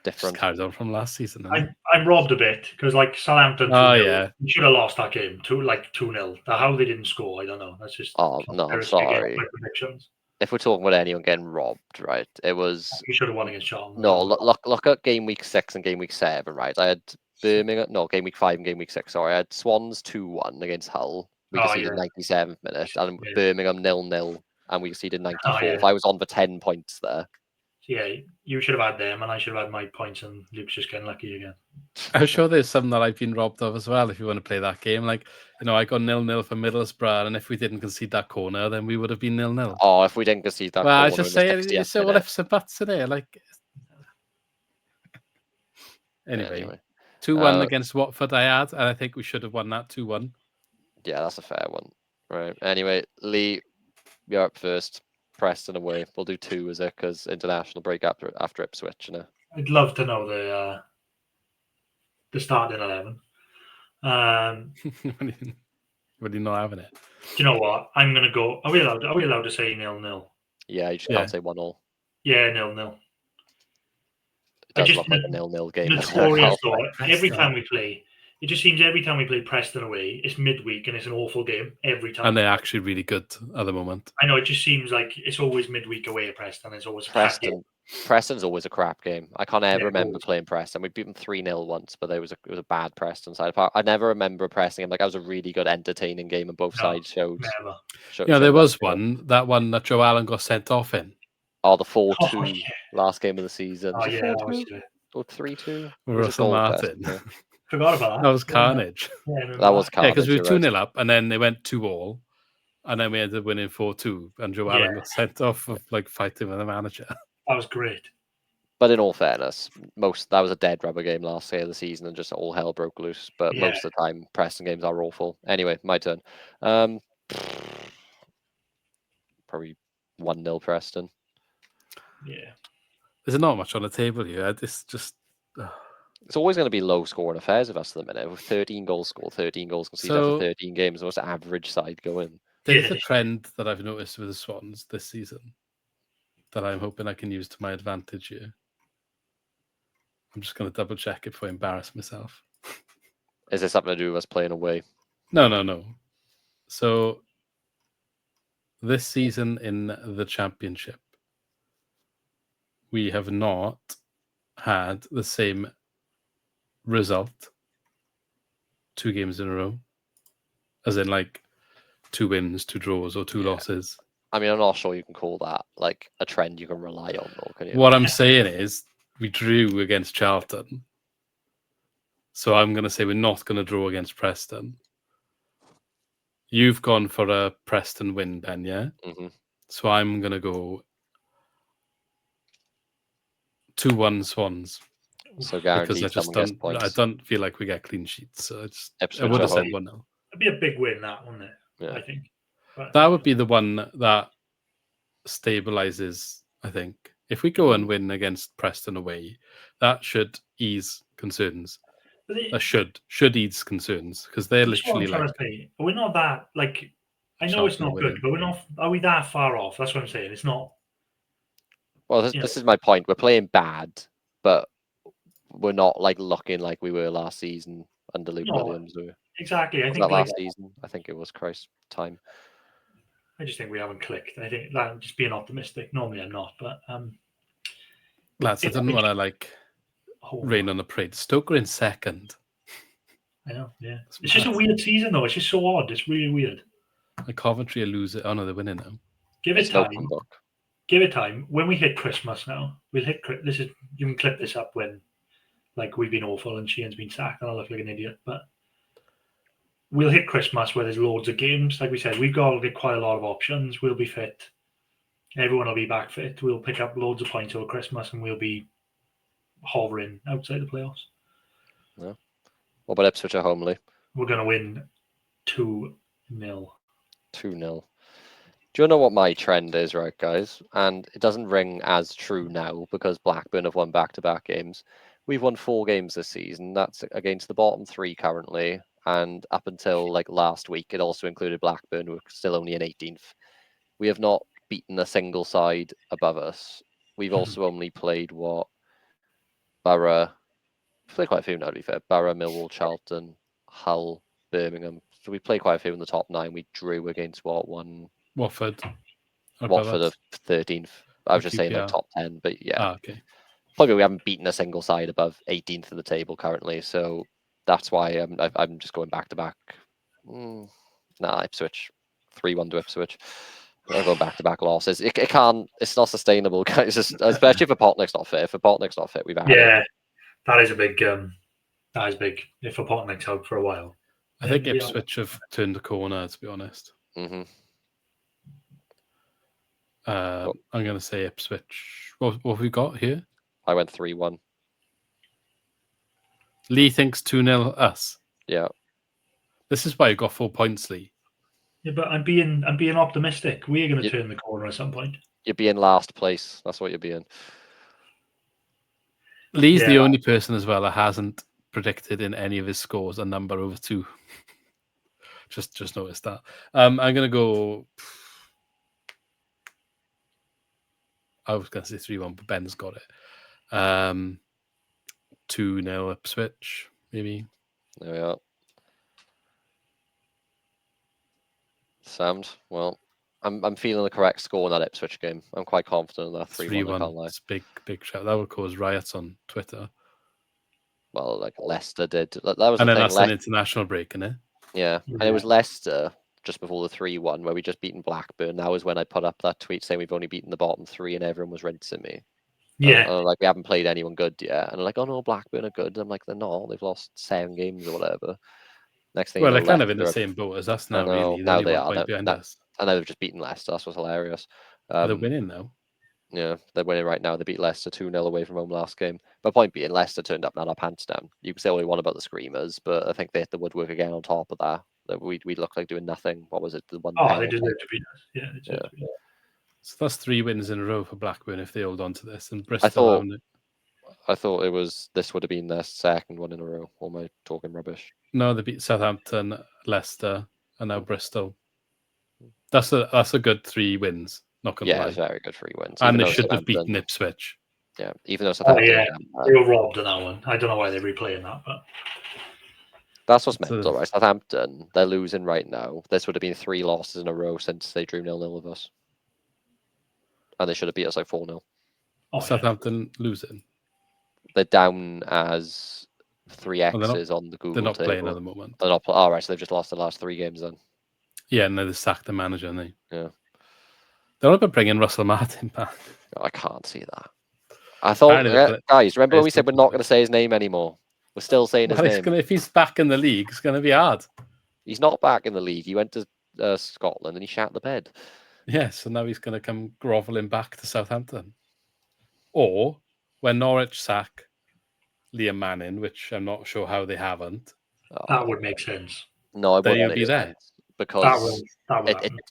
different. Just carried on from last season. Isn't it? I'm robbed a bit because like Southampton, Oh, 2-0, yeah. we should have lost that game 2-0. How they didn't score, I don't know. That's just Oh no, I'm conspiracy against sorry. my predictions. If we're talking about anyone getting robbed, right? It was We should have won against Charlton. no. Look at game week 6 and game week 7, right? I had Birmingham. No, game week 5 and game week 6. Sorry, I had Swans 2-1 against Hull. We conceded 97th minute, and Birmingham 0-0, and we conceded 94th. I was on for 10 points there. Yeah, you should have had them, and I should have had my points, and Luke's just getting lucky again. I'm sure there's some that I've been robbed of as well. If you want to play that game, like I got 0-0 for Middlesbrough, and if we didn't concede that corner, then we would have been 0-0. Oh, if we didn't concede that Well, I corner just in the say 60th it's all minute. ifs and buts in there. Like anyway, 2-1 against Watford. I had, and I think we should have won that 2-1. Yeah, that's a fair one. Right. Anyway, Lee, you're up first. Preston away. We'll do 2 as it because international break after Ipswich. I'd love to know the starting 11. When you're not having it. Do you know what? I'm gonna go. Are we allowed to say 0-0? Yeah, you just can't say 1-1. Yeah, 0-0. It does look like a 0-0 game. Notorious though. Every time we play, it just seems every time we play Preston away, it's midweek and it's an awful game every time. And they're actually really good at the moment. I know, it just seems like it's always midweek away at Preston. It's always Preston's always a crap game. I can't ever remember playing Preston. We beat them 3-0 once, but it was a bad Preston side. I never remember pressing him. Like, that was a really good, entertaining game, and both sides showed. There was that one that Joe Allen got sent off in. Oh, the 4-2 last game of the season. Oh, yeah, that was 3-2. Russell Martin. Forgot about that. That was carnage. Yeah, that was carnage. Because we were 2-0 up, and then they went 2-2, and then we ended up winning 4-2, and Joe Allen got sent off of fighting with the manager. That was great. But in all fairness, that was a dead rubber game last year of the season, and just all hell broke loose. But most of the time, Preston games are awful. Anyway, my turn. Probably 1-0 Preston. Yeah. There's not much on the table here. It's just... It's always going to be low-scoring affairs with us at the minute. With 13 goals scored, 13 goals conceded after 13 games, the most average side going. There's a trend that I've noticed with the Swans this season that I'm hoping I can use to my advantage here. I'm just going to double check it before I embarrass myself. Is there something to do with us playing away? No. So this season in the championship, we have not had the same result 2 games in a row, as in like 2 wins, 2 draws, or 2 losses. I mean, I'm not sure you can call that like a trend you can rely on, though, can you? What I'm saying is we drew against Charlton. So I'm going to say we're not going to draw against Preston. You've gone for a Preston win, Ben, yeah? Mm-hmm. So I'm going to go 2-1 Swans. So guaranteed because I don't feel like we get clean sheets. So I would have said 1-0. It'd be a big win, that, wouldn't it? Yeah. I think. But that would be the one that stabilizes, I think. If we go and win against Preston away, that should ease concerns. That should ease concerns, because they're literally like... We're not that, like... I know it's not good, but we're not... Are we that far off? That's what I'm saying. It's not... Well, this is my point. We're playing bad, but we're not like looking like we were last season under Luke Williams. Exactly. I think that last season. I think it was Christ's time. I just think we haven't clicked. I think that I'm just being optimistic. Normally I'm not, but lads, I didn't want to rain on the parade. Stoke are in second. I know, yeah. It's just a weird season though. It's just so odd. It's really weird. Like Coventry are losing. Oh no, they're winning now. Give it time. Give it time. When we hit Christmas now, we'll hit. This is you can clip this up when, like, we've been awful and Sheehan's been sacked and I look like an idiot. But we'll hit Christmas where there's loads of games. Like we said, we've got quite a lot of options. We'll be fit. Everyone will be back fit. We'll pick up loads of points over Christmas and we'll be hovering outside the playoffs. Yeah. What about Ipswich at home, Lee? We're going to win 2-0. 2-0. Do you know what my trend is, right, guys? And it doesn't ring as true now because Blackburn have won back-to-back games. We've won 4 games this season. That's against the bottom 3 currently. And up until like last week, it also included Blackburn, who are still only in 18th. We have not beaten a single side above us. We've also only played, Borough. We played quite a few now, to be fair. Borough, Millwall, Charlton, Hull, Birmingham. So we played quite a few in the top 9. We drew against Watford. Watford of 13th. I was just saying like QPR. top 10, but yeah. Okay. Probably we haven't beaten a single side above 18th in the table currently, so that's why I'm just going back to back. Ipswich, 3-1 to Ipswich. I'm going back to back losses. It can't. It's not sustainable, guys. Especially if Potnick's not fit. If Potnick's not fit, we've had it. That is a big. That is big. If Potnick's out for a while, I think Ipswich have turned the corner. To be honest. Mm-hmm. I'm going to say Ipswich. What have we got here? I went 3-1. Lee thinks 2-0 us. Yeah. This is why you got 4 points, Lee. Yeah, but I'm being optimistic. We're going to turn the corner at some point. You'd be in last place. That's what you'd be in. Lee's the only person as well that hasn't predicted in any of his scores a number over 2. just noticed that. I'm going to go. I was going to say 3-1, but Ben's got it. 2-0 Ipswich, maybe. There we are. Sound well. I'm feeling the correct score in that Ipswich game. I'm quite confident in that 3-1. I can't lie. It's big shout. That would cause riots on Twitter. Well, like Leicester did. That was and the then thing. That's an international break, isn't it? Yeah, and it was Leicester just before the 3-1 where we just beaten Blackburn. That was when I put up that tweet saying we've only beaten the bottom 3 and everyone was rinsing me. Yeah. Like we haven't played anyone good yet. And they're like, oh no, Blackburn are good. I'm like, they're not. They've lost 7 games or whatever. Next thing well, you know, they're kind of in the same boat as us now, really. Now they are. Behind us. And they've just beaten Leicester. That's what's hilarious. They're winning now. Yeah, they're winning right now. They beat Leicester 2-0 away from home last game. But point being, Leicester turned up and had our pants down. You can say all you want about the Screamers, but I think they hit the woodwork again on top of that. That we looked like doing nothing. What was it? The one. Oh, they deserve to beat us. Yeah, they deserve to beat us. So that's 3 wins in a row for Blackburn if they hold on to this. And Bristol. I thought this would have been their second one in a row. Or am I talking rubbish? No, they beat Southampton, Leicester, and now Bristol. That's a good 3 wins. Not gonna lie. It's very good 3 wins. And they should have beaten Ipswich. Yeah, even though Southampton. They were robbed in that one. I don't know why they're replaying that, but that's what's mental, right? Southampton, they're losing right now. This would have been 3 losses in a row since they drew 0-0 with us, and they should have beat us like 4-0. Southampton losing. They're down as 3 X's on the Google. They're not table. playing at the moment. They're not. All right, so they've just lost the last 3 games then. Yeah, and they sacked the manager, and they. Yeah. They're not going to bring in Russell Martin back. I can't see that. I thought, guys, remember when we said we're not going to say his name anymore? We're still saying his name. If he's back in the league, it's going to be hard. He's not back in the league. He went to Scotland and he shat the bed. Yes, so now he's going to come grovelling back to Southampton. Or when Norwich sack Liam Manning, which I'm not sure how they haven't. That would make sense. No, it wouldn't be there. Because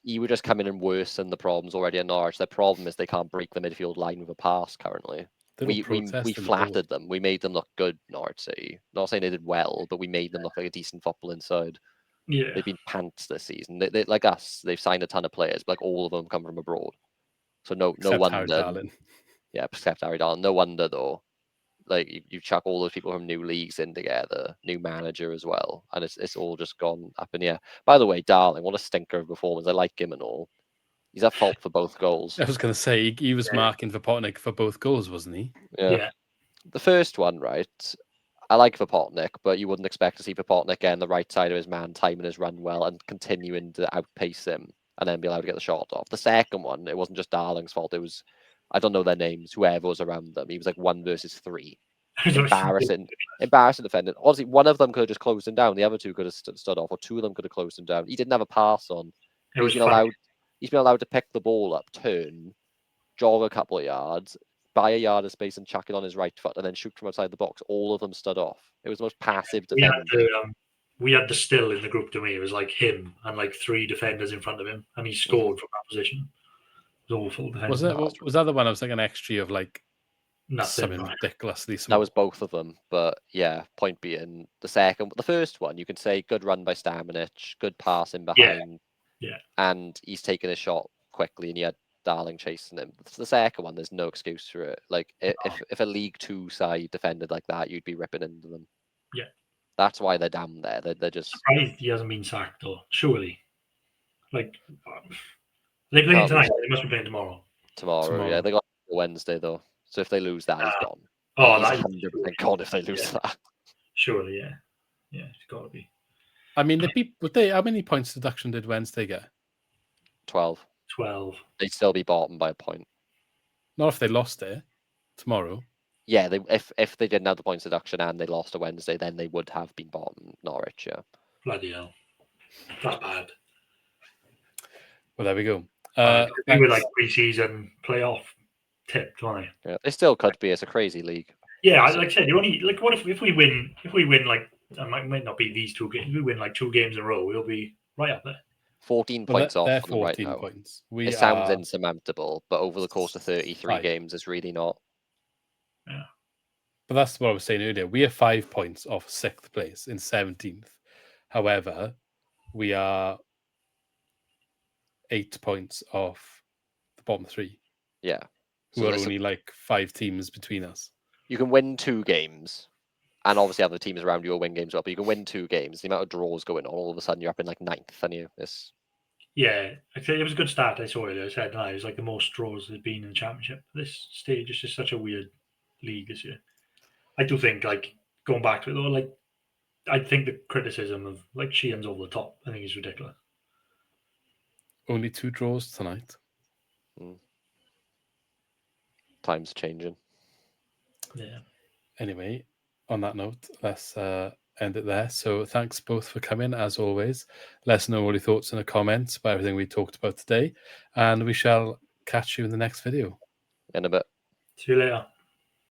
you would just come in and worsen the problems already at Norwich. Their problem is they can't break the midfield line with a pass currently. We flattered them. We made them look good, Norwich City. Not saying they did well, but we made them look like a decent football inside. Yeah. They've been pants this season. They like us, they've signed a ton of players, but like all of them come from abroad. So no wonder. Yeah, except Harry Darlin. No wonder though. Like you chuck all those people from new leagues in together, new manager as well, and it's all just gone up in the air. By the way, Darling, what a stinker of performance. I like him and all. He's at fault for both goals. I was going to say he was marking for Potnick for both goals, wasn't he? Yeah. The first one, right? I like Potnick, but you wouldn't expect to see Potnick getting the right side of his man, timing his run well, and continuing to outpace him, and then be allowed to get the shot off. The second one, it wasn't just Darling's fault. It was, I don't know their names, whoever was around them. He was like 1 versus 3. Embarrassing defending. Honestly, one of them could have just closed him down. The other 2 could have stood off, or 2 of them could have closed him down. He didn't have a pass on. He's been allowed to pick the ball up, turn, jog a couple of yards, buy a yard of space and chuck it on his right foot, and then shoot from outside the box. All of them stood off. It was the most passive defending. We had the still in the group to me. It was like him and like 3 defenders in front of him, and he scored from that position. It was awful. Was that the one? I was like an XG of like nothing. Something ridiculously small. That was both of them, but yeah. Point being, the first one, you can say good run by Stamenic, good passing behind. Yeah. And he's taken a shot quickly, and he had Darling chasing him. The second one, there's no excuse for it. Like if a League Two side defended like that, you'd be ripping into them. Yeah. That's why they're down there. They're just surprised he hasn't been sacked though. Surely, like they playing tonight. They must be playing tomorrow. Tomorrow. Yeah, they got Wednesday though. So if they lose that, he's gone. Oh, he's that 100% gone if they lose that. Surely, yeah, it's got to be. I mean, how many points deduction did Wednesday get? 12. 12. They'd still be bottom by a point. Not if they lost it tomorrow. Yeah, if they didn't have the points deduction and they lost a Wednesday, then they would have been bottom. Norwich, yeah. Bloody hell, that's bad. Well, there we go. They were like pre-season playoff tipped, weren't they? Yeah, they still could be. It's a crazy league. Yeah, like I said, you only like what if we win? If we win, like it might not be these 2 games. If we win like 2 games in a row, we'll be right up there. 14 points off they're from them right 14 now. points. It sounds insurmountable, but over the course of 33 games, it's really not. Yeah. But that's what I was saying earlier. We are 5 points off 6th place in 17th. However, we are 8 points off the bottom 3. Yeah. Who are only like 5 teams between us. You can win 2 games, and obviously other teams around you will win games as well, but you can win 2 games. The amount of draws going on, all of a sudden you're up in like 9th, and Yeah, I'd say it was a good start. I saw earlier. I said it was like the most draws there's been in the championship. This stage is just such a weird league this year. I do think, like, going back to it though, like, I think the criticism of like Sheehan's over the top, I think is ridiculous. Only 2 draws tonight. Time's changing. Yeah. Anyway, on that note, let's end it there. So thanks both for coming, as always. Let us know all your thoughts in the comments about everything we talked about today, and we shall catch you in the next video. In a bit. See you later.